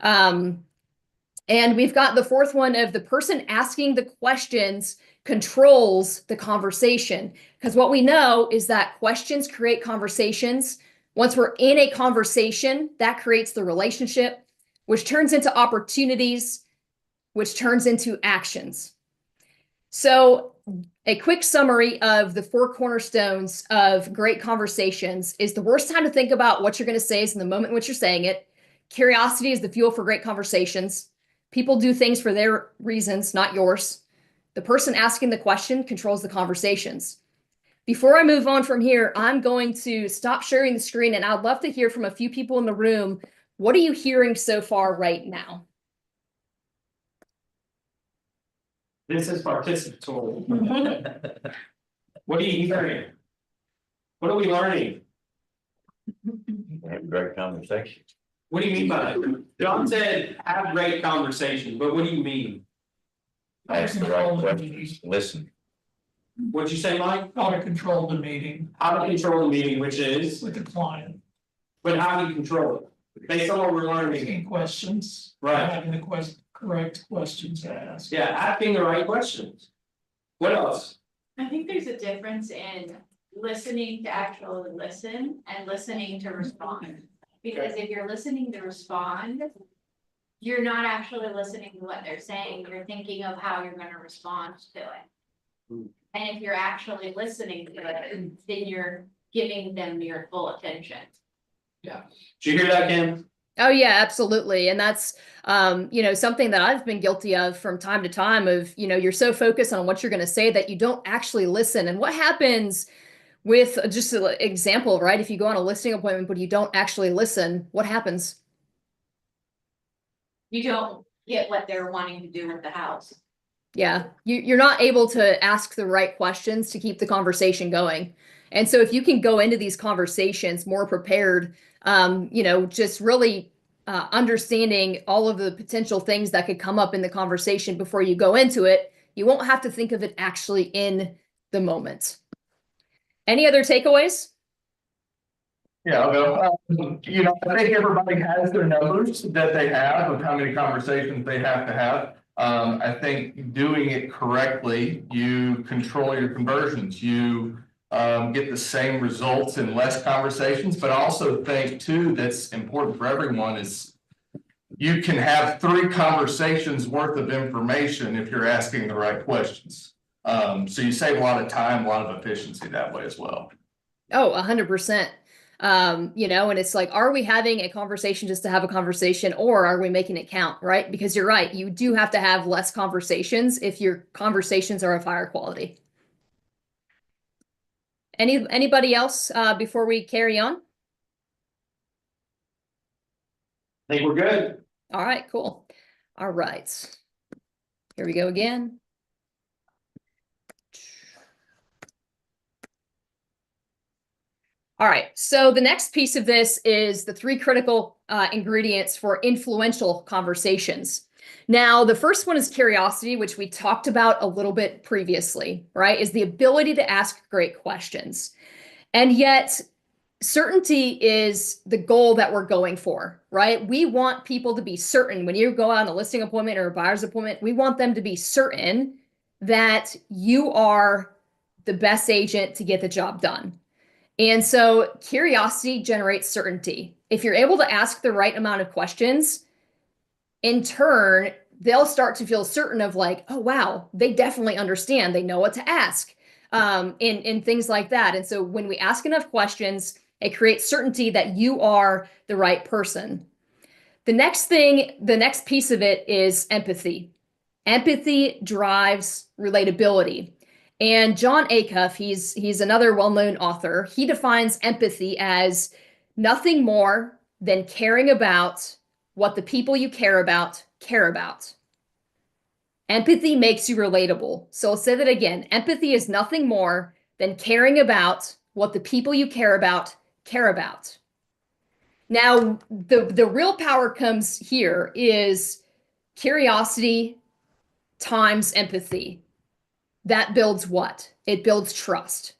And we've got the fourth one of the person asking the questions controls the conversation. Because what we know is that questions create conversations. Once we're in a conversation, that creates the relationship, which turns into opportunities, which turns into actions. So a quick summary of the 4 cornerstones of great conversations is the worst time to think about what you're going to say is in the moment in which you're saying it. Curiosity is the fuel for great conversations. People do things for their reasons, not yours. The person asking the question controls the conversations. Before I move on from here, I'm going to stop sharing the screen and I'd love to hear from a few people in the room. What are you hearing so far right now? This is participatory. What are you hearing? What are we learning? Have a great conversation. What do you mean by that? John said, have great conversation, but what do you mean? Ask the right questions, listen. What'd you say, Mike? How to control the meeting How to control the meeting, which is, with the client, but how do you control it? Based on what we're learning. asking questions. Right. Having the correct questions to ask. Yeah, asking the right questions. What else? I think there's a difference in listening to actually listen and listening to respond. Because if you're listening to respond, you're not actually listening to what they're saying, you're thinking of how you're gonna respond to it. And if you're actually listening to it, then you're giving them your full attention. Did you hear that, Kim? Oh yeah, absolutely. And that's, something that I've been guilty of from time to time of, you're so focused on what you're going to say that you don't actually listen. And what happens with just an example, right? If you go on a listing appointment, but you don't actually listen, what happens? You don't get what they're wanting to do with the house. Yeah, you're not able to ask the right questions to keep the conversation going. And so if you can go into these conversations more prepared, just really understanding all of the potential things that could come up in the conversation before you go into it, you won't have to think of it actually in the moment. Any other takeaways? Yeah, I'll go. I think everybody has their numbers that they have of how many conversations they have to have. I think doing it correctly, you control your conversions. You get the same results in less conversations, but I also think too, that's important for everyone is you can have 3 conversations worth of information if you're asking the right questions. So you save a lot of time, a lot of efficiency that way as well. Oh, 100%. And it's like, are we having a conversation just to have a conversation, or are we making it count, right? Because you're right, you do have to have less conversations if your conversations are of higher quality. Anybody else before we carry on? I think we're good. All right, cool. All right. Here we go again. All right, so the next piece of this is the 3 critical ingredients for influential conversations. Now, the first one is curiosity, which we talked about a little bit previously, right? Is the ability to ask great questions. And yet, certainty is the goal that we're going for, right? We want people to be certain. When you go out on a listing appointment or a buyer's appointment, we want them to be certain that you are the best agent to get the job done. And so curiosity generates certainty. If you're able to ask the right amount of questions, in turn, they'll start to feel certain of like, oh, wow, they definitely understand. They know what to ask, and things like that. And so when we ask enough questions, it creates certainty that you are the right person. The next piece of it is empathy. Empathy drives relatability. And John Acuff, he's another well-known author. He defines empathy as nothing more than caring about what the people you care about care about. Empathy makes you relatable. So I'll say that again. Empathy is nothing more than caring about what the people you care about care about. Now, the real power comes here is curiosity times empathy. That builds what? It builds trust.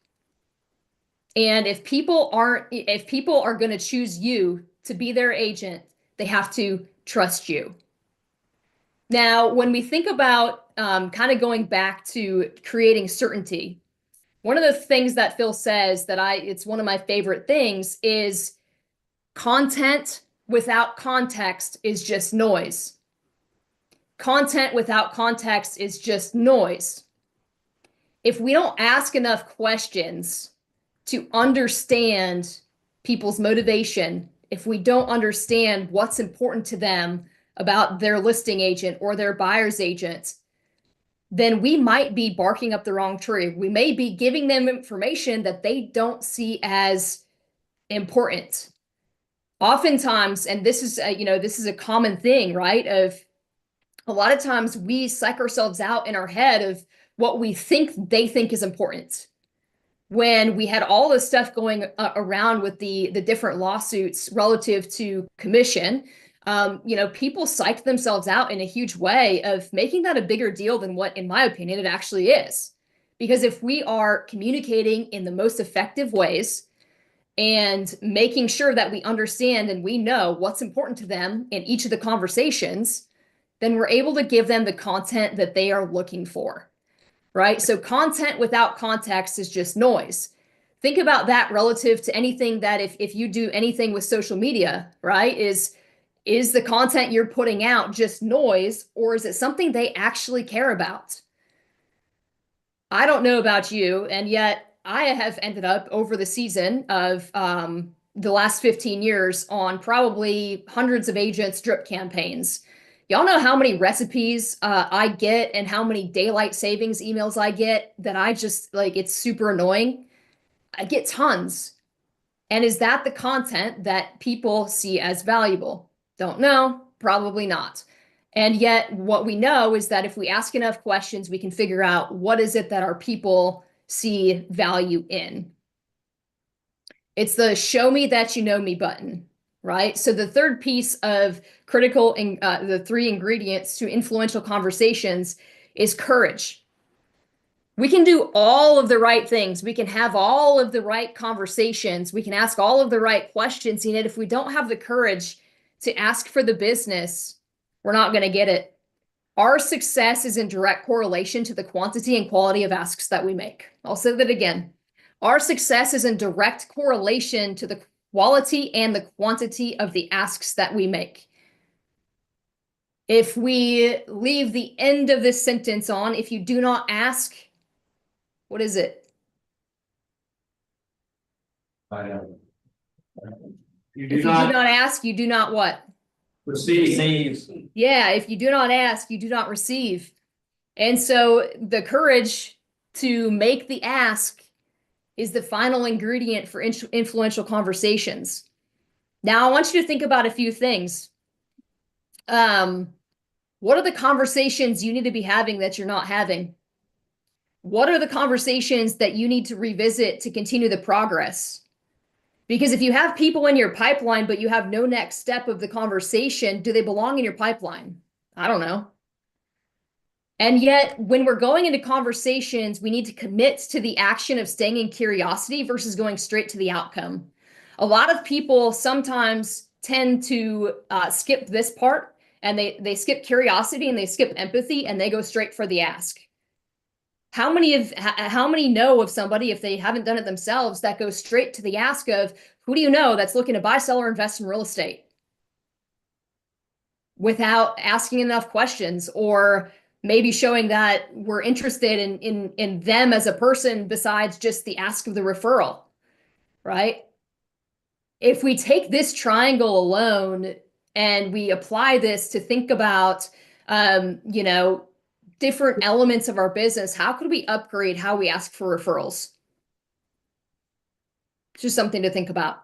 And if people are going to choose you to be their agent, they have to trust you. Now, when we think about kind of going back to creating certainty, one of the things that Phil says that it's one of my favorite things is content without context is just noise. Content without context is just noise. If we don't ask enough questions to understand people's motivation, if we don't understand what's important to them about their listing agent or their buyer's agent, then we might be barking up the wrong tree. We may be giving them information that they don't see as important. Oftentimes, and this is a common thing, right? Of a lot of times we psych ourselves out in our head of what we think they think is important. When we had all this stuff going around with the different lawsuits relative to commission, people psyched themselves out in a huge way of making that a bigger deal than what, in my opinion, it actually is. Because if we are communicating in the most effective ways and making sure that we understand and we know what's important to them in each of the conversations, then we're able to give them the content that they are looking for. Right? So content without context is just noise. Think about that relative to anything that if you do anything with social media, right? Is the content you're putting out just noise, or is it something they actually care about? I don't know about you, and yet I have ended up over the season of the last 15 years on probably hundreds of agents drip campaigns. Y'all know how many recipes I get and how many daylight savings emails I get that I just like, it's super annoying. I get tons. And is that the content that people see as valuable? Don't know, probably not. And yet what we know is that if we ask enough questions, we can figure out what is it that our people see value in. It's the show me that you know me button, right? So the third piece of critical, the three ingredients to influential conversations is courage. We can do all of the right things. We can have all of the right conversations. We can ask all of the right questions. And yet if we don't have the courage to ask for the business, we're not going to get it. Our success is in direct correlation to the quantity and quality of asks that we make. I'll say that again. Our success is in direct correlation to the quality and the quantity of the asks that we make. If we leave the end of this sentence on, if you do not ask, what is it? You If do you do not not ask, you do not what? receive. Yeah, if you do not ask, you do not receive. And so the courage to make the ask is the final ingredient for influential conversations. Now, I want you to think about a few things. What are the conversations you need to be having that you're not having? What are the conversations that you need to revisit to continue the progress? Because if you have people in your pipeline, but you have no next step of the conversation, do they belong in your pipeline? I don't know. And yet, when we're going into conversations, we need to commit to the action of staying in curiosity versus going straight to the outcome. A lot of people sometimes tend to skip this part, and they skip curiosity and they skip empathy and they go straight for the ask. How many know of somebody, if they haven't done it themselves, that goes straight to the ask of, who do you know that's looking to buy, sell, or invest in real estate? Without asking enough questions, or maybe showing that we're interested in them as a person besides just the ask of the referral, right? If we take this triangle alone and we apply this to think about, different elements of our business, how could we upgrade how we ask for referrals? It's just something to think about.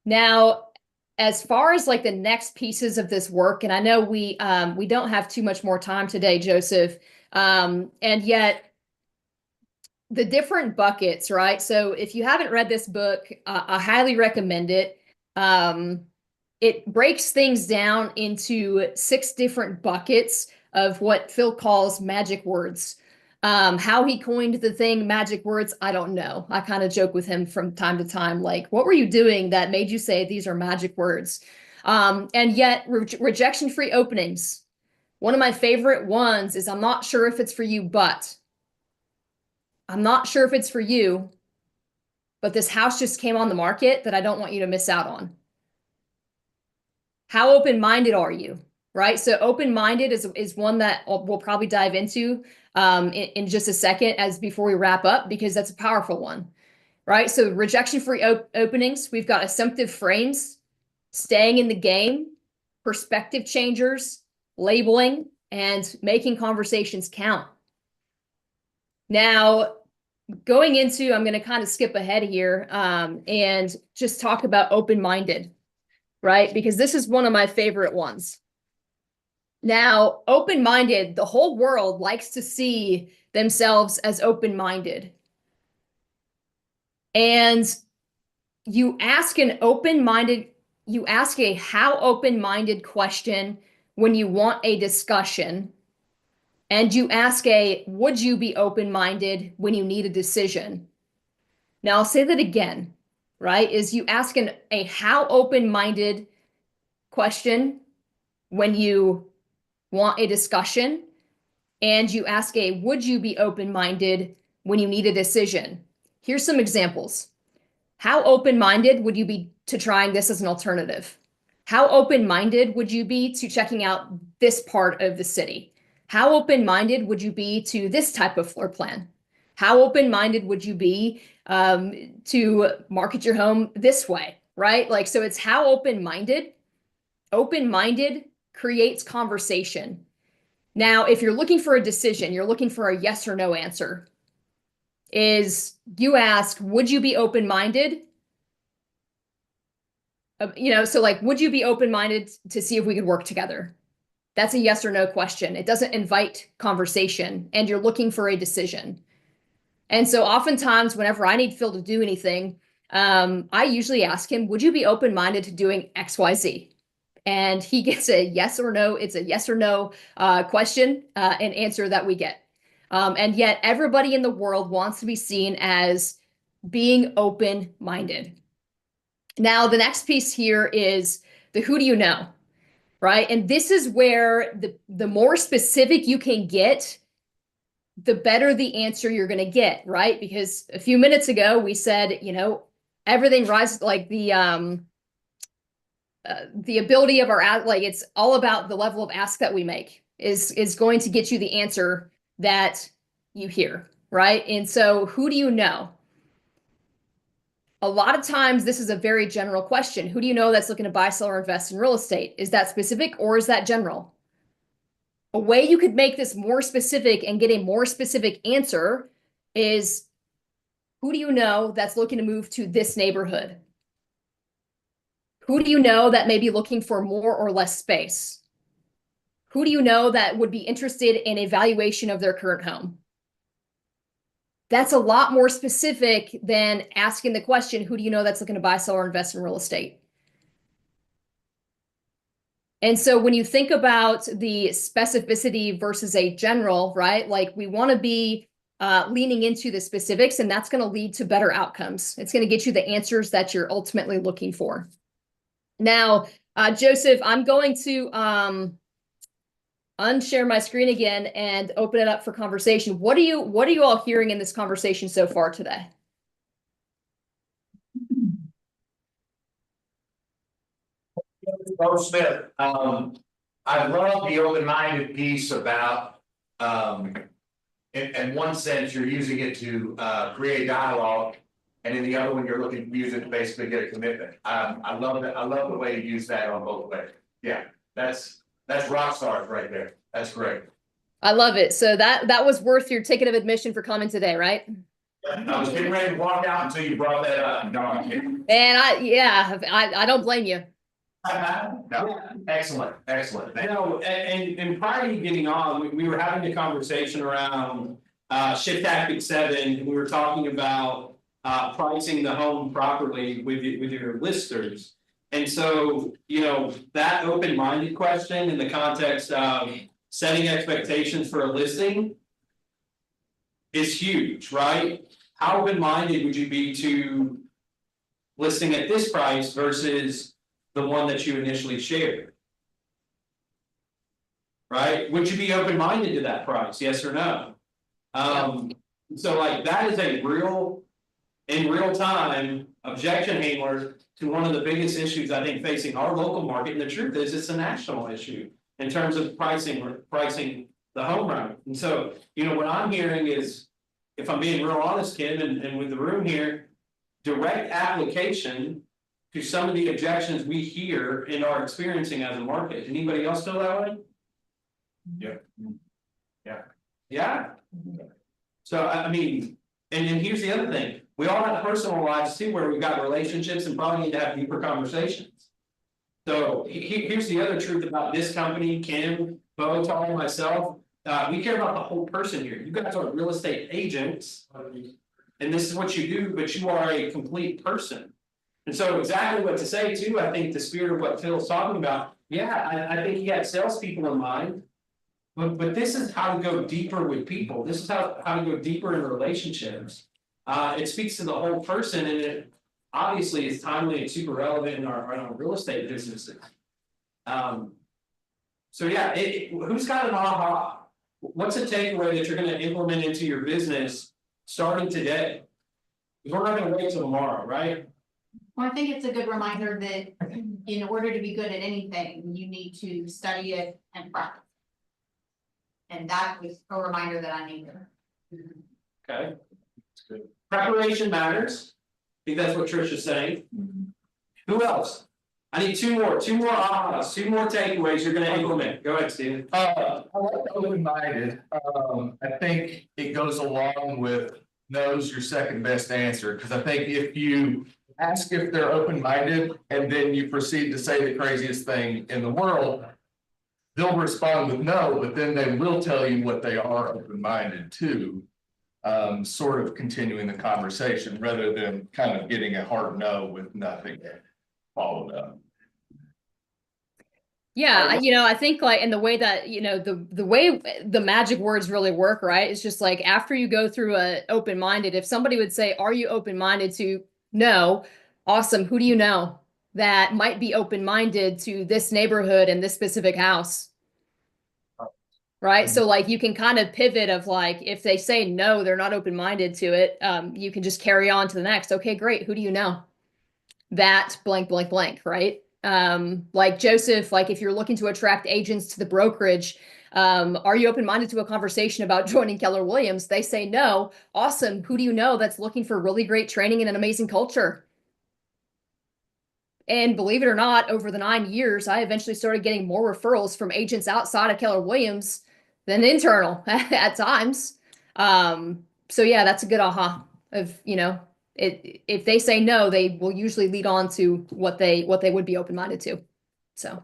Now, as far as like the next pieces of this work, and I know we don't have too much more time today, Joseph, and yet the different buckets, right? So if you haven't read this book, I highly recommend it. It breaks things down into 6 different buckets of what Phil calls magic words. How he coined the thing magic words, I don't know. I kind of joke with him from time to time, like, what were you doing that made you say these are magic words? And yet rejection-free openings. One of my favorite ones is, I'm not sure if it's for you, but I'm not sure if it's for you, but this house just came on the market that I don't want you to miss out on. How open-minded are you? Right? So open-minded is one that we'll probably dive into in just a second before we wrap up, because that's a powerful one, right? So rejection-free openings, we've got assumptive frames, staying in the game, perspective changers, labeling, and making conversations count. Now, going into, I'm going to kind of skip ahead here and just talk about open-minded, right? Because this is one of my favorite ones. Now, open-minded, the whole world likes to see themselves as open-minded. And you ask a how open-minded question when you want a discussion. And you ask would you be open-minded when you need a decision? Now, I'll say that again, right? Is you ask a how open-minded question when you want a discussion, and you ask would you be open-minded when you need a decision? Here's some examples. How open-minded would you be to trying this as an alternative? How open-minded would you be to checking out this part of the city? How open-minded would you be to this type of floor plan? How open-minded would you be to market your home this way, right? Like, so it's how open-minded. Open-minded creates conversation. Now, if you're looking for a decision, you're looking for a yes or no answer, is you ask, would you be open-minded? So like, would you be open-minded to see if we could work together? That's a yes or no question. It doesn't invite conversation, and you're looking for a decision. And so oftentimes whenever I need Phil to do anything, I usually ask him, would you be open-minded to doing XYZ? And he gets a yes or no. It's a yes or no question and answer that we get. And yet everybody in the world wants to be seen as being open-minded. Now, the next piece here is the who do you know, right? And this is where the more specific you can get, the better the answer you're going to get, right? Because a few minutes ago we said, everything rises, like the ability of our, like, it's all about the level of ask that we make is going to get you the answer that you hear, right? And so who do you know? A lot of times this is a very general question. Who do you know that's looking to buy, sell, or invest in real estate? Is that specific or is that general? A way you could make this more specific and get a more specific answer is, who do you know that's looking to move to this neighborhood? Who do you know that may be looking for more or less space? Who do you know that would be interested in a valuation of their current home? That's a lot more specific than asking the question, who do you know that's looking to buy, sell, or invest in real estate? And so when you think about the specificity versus a general, right? Like, we want to be leaning into the specifics, and that's going to lead to better outcomes. It's going to get you the answers that you're ultimately looking for. Now, Joseph, I'm going to unshare my screen again and open it up for conversation. What are you all hearing in this conversation so far today? Bo Smith, I love the open-minded piece about, in one sense, you're using it to create dialogue, and in the other one, you're looking to use it to basically get a commitment. I love that. I love the way you use that on both ways. Yeah, that's rock stars right there. That's great. I love it. So that was worth your ticket of admission for coming today, right? I was getting ready to walk out until you brought that up. No, I'm kidding. And I don't blame you. No, excellent. Thank you. And prior to getting on, we were having a conversation around shift tactic 7, and we were talking about pricing the home properly with your listers. And so, that open-minded question in the context of setting expectations for a listing is huge, right? How open-minded would you be to listing at this price versus the one that you initially shared? Right? Would you be open-minded to that price? Yes or no? So like, that is a in real time objection handler to one of the biggest issues I think facing our local market. And the truth is, it's a national issue in terms of pricing the home run. And so, what I'm hearing is, if I'm being real honest, Kim, and with the room here, direct application to some of the objections we hear and are experiencing as a market. Anybody else feel that way? Yeah. So I mean, and here's the other thing. We all have personal lives too, where we've got relationships and probably need to have deeper conversations. So here's the other truth about this company, Kim, Bo, Tony, myself. We care about the whole person here. You guys are real estate agents, and this is what you do, but you are a complete person. And so exactly what to say too, I think the spirit of what Phil's talking about, I think he had salespeople in mind. But this is how to go deeper with people. This is how to go deeper in relationships. It speaks to the whole person, and it obviously is timely and super relevant in our real estate businesses. So yeah, who's got an aha? What's a takeaway that you're going to implement into your business starting today? Because we're not going to wait till tomorrow, right? Well, I think it's a good reminder that in order to be good at anything, you need to study it and practice. And that was a reminder that I needed. Okay. Preparation matters. I think that's what Trish is saying. Who else? I need two more ahas, two more takeaways you're gonna implement. Go ahead, Steven. I like open-minded, I think it goes along with knows your second best answer, because I think if you ask if they're open-minded and then you proceed to say the craziest thing in the world, they'll respond with no, but then they will tell you what they are open-minded to. Sort of continuing the conversation rather than kind of getting a hard no with nothing followed up. Yeah, I think like, and the way that, the way the magic words really work, right? It's just like after you go through a open-minded, if somebody would say, are you open-minded to no? Awesome. Who do you know that might be open-minded to this neighborhood and this specific house? Right. So like you can kind of pivot of like, if they say no, they're not open-minded to it. You can just carry on to the next. Okay, great. Who do you know? That blank, blank, blank, right? Like Joseph, like if you're looking to attract agents to the brokerage, are you open-minded to a conversation about joining Keller Williams? They say no. Awesome. Who do you know that's looking for really great training and an amazing culture? And believe it or not, over the 9 years, I eventually started getting more referrals from agents outside of Keller Williams than internal at times. So yeah, that's a good aha of, if they say no, they will usually lead on to what they would be open-minded to. So.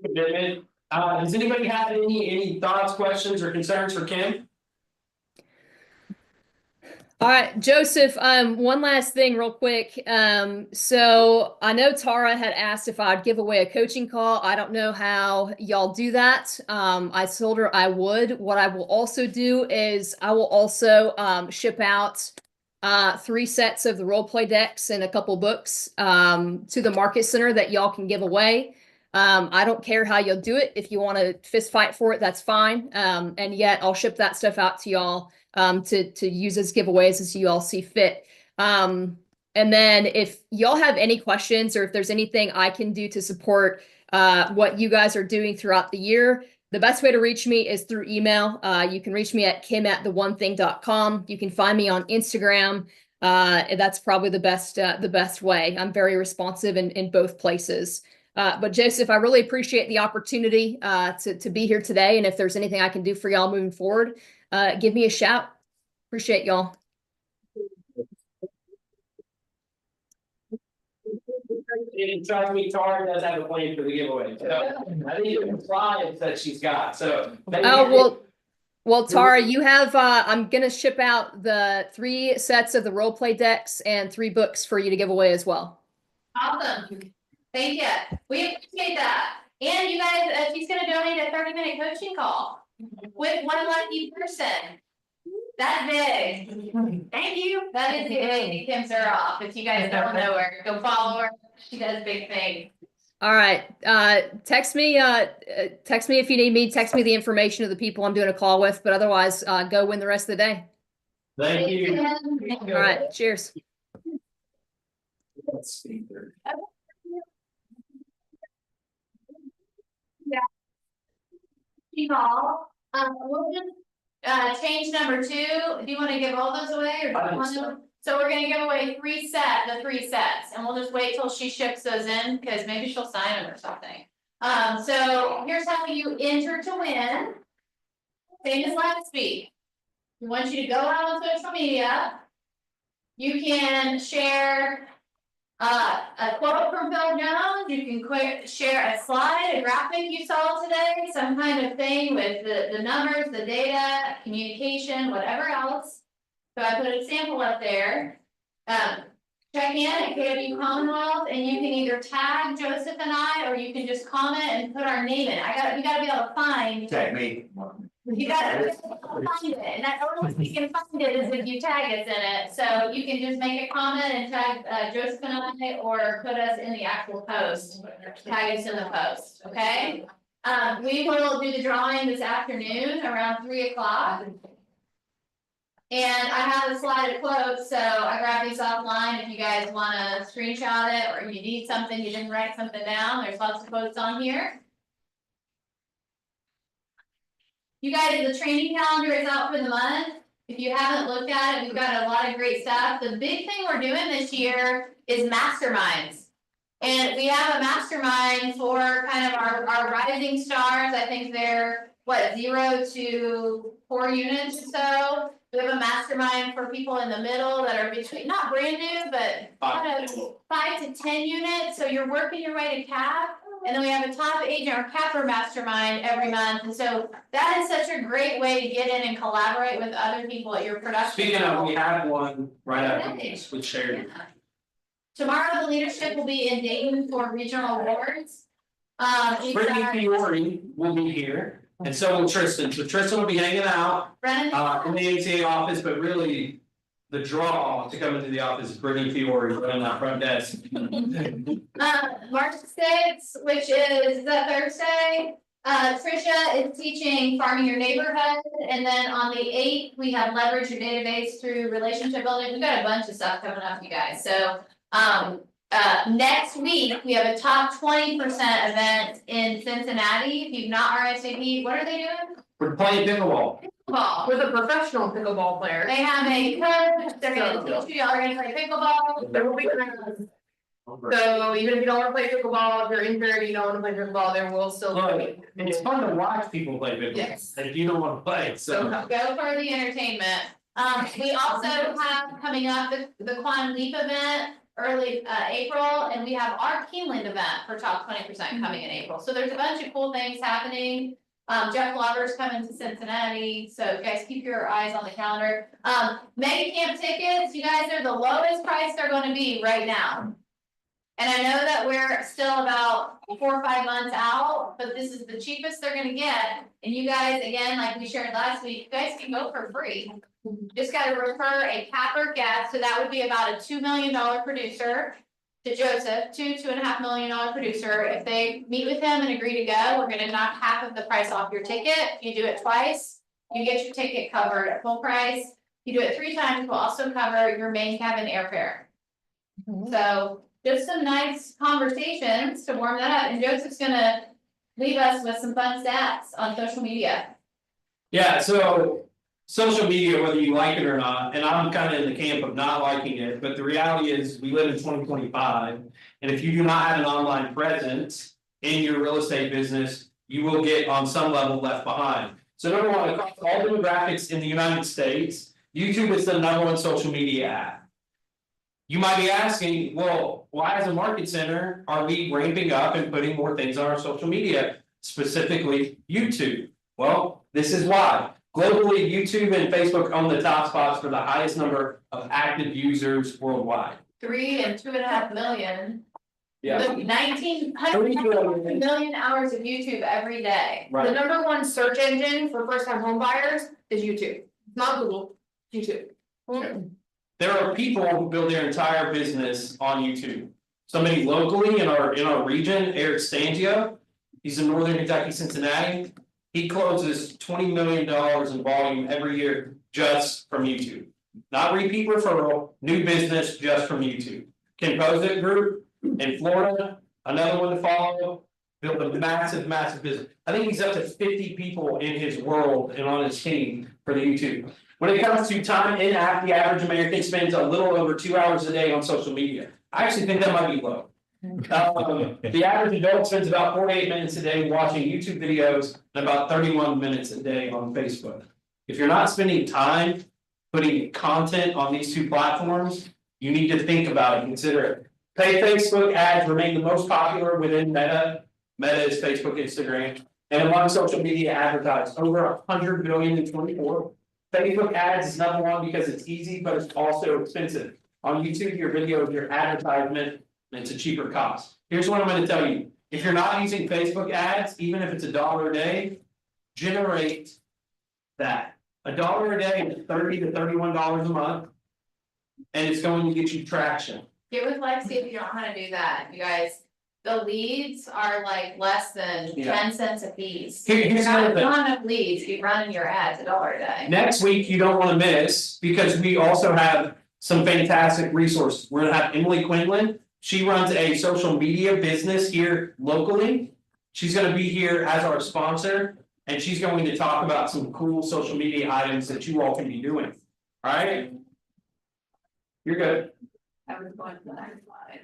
Commitment. Does anybody have any thoughts, questions, or concerns for Kim? All right, Joseph, one last thing real quick. So I know Tara had asked if I'd give away a coaching call. I don't know how y'all do that. I told her I would. What I will also do is I will also ship out 3 sets of the role play decks and a couple books to the Market Center that y'all can give away. I don't care how you'll do it. If you want to fist fight for it, that's fine. And yet I'll ship that stuff out to y'all to use as giveaways as you all see fit. And then if y'all have any questions or if there's anything I can do to support what you guys are doing throughout the year, the best way to reach me is through email. You can reach me at kim@theonething.com. You can find me on Instagram. That's probably the best way. I'm very responsive in both places. But Joseph, I really appreciate the opportunity to be here today. And if there's anything I can do for y'all moving forward, give me a shout. Appreciate y'all. And trust me, Tara does have a plan for the giveaway. So I think it implies that she's got. So well, Tara, you have. I'm gonna ship out the 3 sets of the role play decks and 3 books for you to give away as well. Awesome. Thank you. We appreciate that. And you guys, she's gonna donate a 30-minute coaching call with one lucky person. That's big. Thank you. That is big. Kim Zuroff. If you guys don't know her, go follow her. She does big things. All right. Text me if you need me. Text me the information of the people I'm doing a call with. But otherwise, go win the rest of the day. Thank you. All right. Cheers. Call. We'll just change number 2. Do you want to give all those away or do you want to? So we're gonna give away the 3 sets, and we'll just wait till she ships those in because maybe she'll sign them or something. So here's how you enter to win. Same as last week. We want you to go out on social media. You can share a quote from Phil Jones. You can share a slide, a graphic you saw today, some kind of thing with the numbers, the data, communication, whatever else. So I put an example up there. Check in at KW Commonwealth, and you can either tag Joseph and I, or you can just comment and put our name in. You gotta be able to find. Tag me. You gotta find it, and that only way you can find it is if you tag us in it. So you can just make a comment and tag Joseph and I, or put us in the actual post. Tag us in the post, okay? We will do the drawing this afternoon around 3 o'clock. And I have a slide of quotes, so I grabbed these offline if you guys wanna screenshot it, or you need something, you didn't write something down, there's lots of quotes on here. You guys, the training calendar is out for the month. If you haven't looked at it, we've got a lot of great stuff. The big thing we're doing this year is masterminds. And we have a mastermind for kind of our rising stars. I think they're, 0 to 4 units or so. We have a mastermind for people in the middle that are between, not brand new, but kind of 5 to 10 units. So you're working your way to cap. And then we have a top agent or capper mastermind every month. And so that is such a great way to get in and collaborate with other people at your production. Speaking of, we have one right after this with Sheridan. Tomorrow, the leadership will be in Dayton for regional awards. Brittany Fiore will be here, and so will Tristan. So Tristan will be hanging out Brennan, in the ATA office, but really. The draw to come into the office is Brittany Fiore running that front desk. March 6th, which is the Thursday, Trisha is teaching farming your neighborhood. And then on the 8th, we have leverage your database through relationship building. We've got a bunch of stuff coming up, you guys. So next week, we have a top 20% event in Cincinnati. If you've not RSVP'd, what are they doing? We're playing pickleball. Pickleball. With a professional pickleball player. They have a coach, they're gonna teach you, y'all are gonna play pickleball. There will be tournaments. So even if you don't wanna play pickleball, if you're injured, you don't wanna play pickleball, there will still Look, be. it's fun to watch people play pickleball. Yes. And if you don't want to play, so. Go for the entertainment. We also have coming up the Quantum Leap event early April, and we have our Keeneland event for top 20% coming in April. So there's a bunch of cool things happening. Jeff Glover's coming to Cincinnati, so guys keep your eyes on the calendar. Mega Camp tickets, you guys are the lowest price they're gonna be right now. And I know that we're still about 4 or 5 months out, but this is the cheapest they're gonna get. And you guys, again, like we shared last week, you guys can go for free. Just gotta refer a capper guest, so that would be about a $2 million producer. To Joseph, $2.5 million producer. If they meet with him and agree to go, we're gonna knock half of the price off your ticket. You do it twice, you get your ticket covered at full price. You do it 3 times, we'll also cover your main cabin airfare. So just some nice conversations to warm that up, and Joseph's gonna leave us with some fun stats on social media. Yeah, so. Social media, whether you like it or not, and I'm kind of in the camp of not liking it, but the reality is we live in 2025. And if you do not have an online presence in your real estate business, you will get on some level left behind. So number one, across all demographics in the United States, YouTube is the #1 social media app. You might be asking, well, why as a market center are we ramping up and putting more things on our social media, specifically YouTube? Well, this is why. Globally, YouTube and Facebook own the top spots for the highest number of active users worldwide. 3 and 2.5 million. Yeah. 1,900 million hours of YouTube every day. Right. The #1 search engine for first time home buyers is YouTube, not Google, YouTube. There are people who build their entire business on YouTube. Somebody locally in our region, Eric Stangio, he's in Northern Kentucky, Cincinnati. He closes $20 million in volume every year just from YouTube. Not repeat referral, new business just from YouTube. Ken Posick Group in Florida, another one to follow, built a massive business. I think he's up to 50 people in his world and on his team for the YouTube. When it comes to time in app, the average American spends a little over 2 hours a day on social media. I actually think that might be low. The average adult spends about 48 minutes a day watching YouTube videos and about 31 minutes a day on Facebook. If you're not spending time putting content on these 2 platforms, you need to think about it, consider it. Paid Facebook ads remain the most popular within Meta. Meta is Facebook, Instagram, and among social media advertised, over 100 billion in 24. Facebook ads is #1 because it's easy, but it's also expensive. On YouTube, your video is your advertisement. And it's a cheaper cost. Here's what I'm gonna tell you. If you're not using Facebook ads, even if it's $1 a day, generate that. $1 a day is $30 to $31 a month. And it's going to get you traction. Get with Lexi if you don't know how to do that, you guys. The leads are like less than 10 cents a piece. Here's You're another not thing. not enough leads, keep running your ads $1 a day. Next week, you don't wanna miss, because we also have some fantastic resources. We're gonna have Emily Quinlan. She runs a social media business here locally. She's gonna be here as our sponsor. And she's going to talk about some cool social media items that you all can be doing, alright? You're good. I was going to the next slide.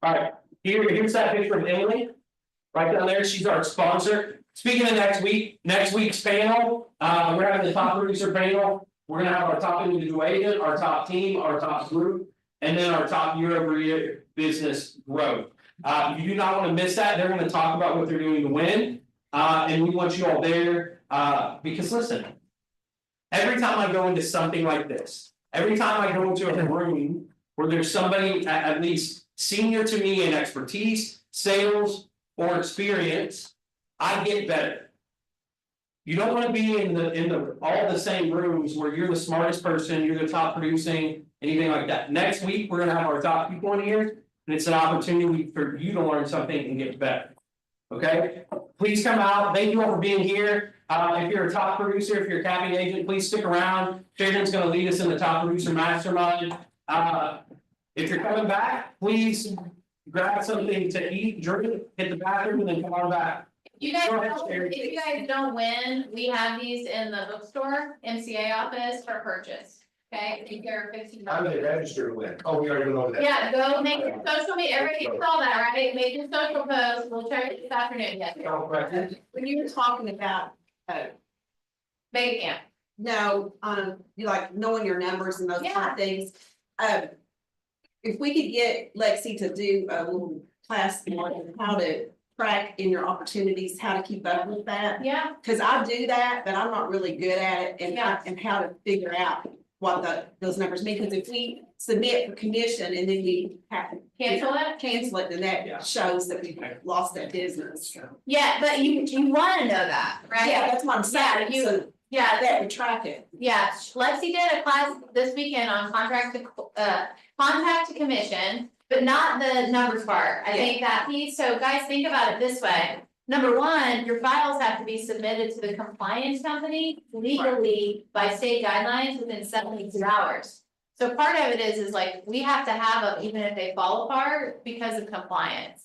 Alright, here's that picture of Emily. Right down there, she's our sponsor. Speaking of next week's panel, we're having the top producer panel. We're gonna have our top individual agent, our top team, our top group, and then our top year-over-year business growth. You do not want to miss that. They're gonna talk about what they're doing to win. And we want you all there, because listen. Every time I go into something like this, every time I go into a room where there's somebody at least senior to me in expertise, sales, or experience, I get better. You don't want to be in the all the same rooms where you're the smartest person, you're the top producing, anything like that. Next week, we're gonna have our top people in here, and it's an opportunity for you to learn something and get better. Okay, please come out. Thank you all for being here. If you're a top producer, if you're a capping agent, please stick around. Sharon's gonna lead us in the top producer mastermind. If you're coming back, please grab something to eat, drink, hit the bathroom, and then come on back. You guys, Go ahead, don't- Sharon. if you guys don't win, we have these in the bookstore, MCA office for purchase. Okay, I think they're $15. I'm gonna register to win. Oh, we already went over that. Yeah, go make your social media, everybody saw that, right? Make your social post, we'll try it this afternoon, yes. When you were talking about, Big camp. no, you like knowing your numbers and those kind of things. If we could get Lexi to do a little class on how to track in your opportunities, how to keep up with that. Yeah, Cause I do that, but I'm not really good at it and Yeah. and how to figure out what those numbers mean. Cause if we submit for commission and then we have to cancel it. cancel it, then that shows that we've lost that business. Yeah, but you wanna know that, right? Yeah, that's what I'm saying. Yeah, So Yeah, that would track it. yeah, Lexi did a class this weekend on contact to commission, but not the numbers part. I think that piece, so guys, think about it this way. Number one, your files have to be submitted to the compliance company legally by state guidelines within 72 hours. So part of it is like, we have to have them even if they fall apart because of compliance.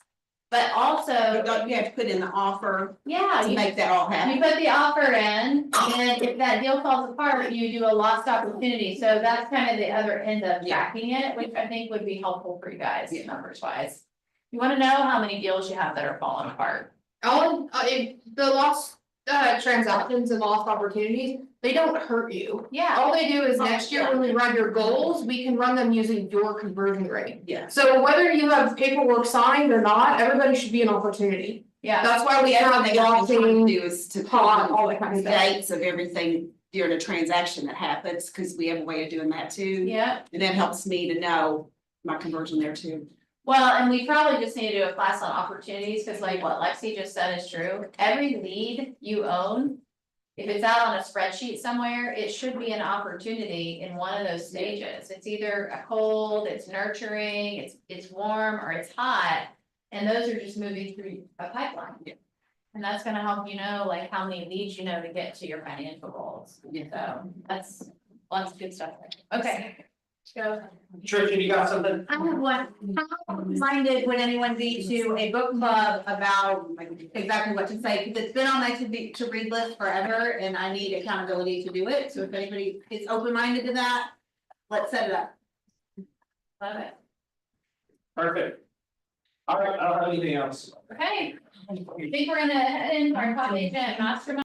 But also, But don't you have to put in the offer yeah, to you make that all happen? you put the offer in, and if that deal falls apart, you do a lost opportunity, so that's kind of the other end of tracking it, which I think would be helpful for you guys, numbers wise. You wanna know how many deals you have that are falling apart. All if the lost transactions and lost opportunities, they don't hurt you. Yeah, All they do is next year when we run your goals, we can run them using your conversion rate. Yeah. So whether you have paperwork signed or not, everybody should be an opportunity. yeah, That's why we have Everything I'm trying to watching do is to pod, put all that kind of stuff. dates of everything during a transaction that happens, cause we have a way of doing that too. yeah. And that helps me to know my conversion there too. Well, and we probably just need to do a class on opportunities, cause like what Lexi just said is true, every lead you own. If it's out on a spreadsheet somewhere, it should be an opportunity in one of those stages. It's either a cold, it's nurturing, it's warm, or it's hot. And those are just moving through a pipeline. And that's gonna help you know, like, how many leads you know to get to your financial goals. So that's lots of good stuff there. Okay. Go. Trisha, you got something? I have one, how minded would anyone be to a book club about exactly what to say, because it's been on my to read list forever, and I need accountability to do it, so if anybody is open-minded to that, let's set it up. Love it. Perfect. All right, I don't have anything else. Okay. I think we're gonna head in our top agent mastermind.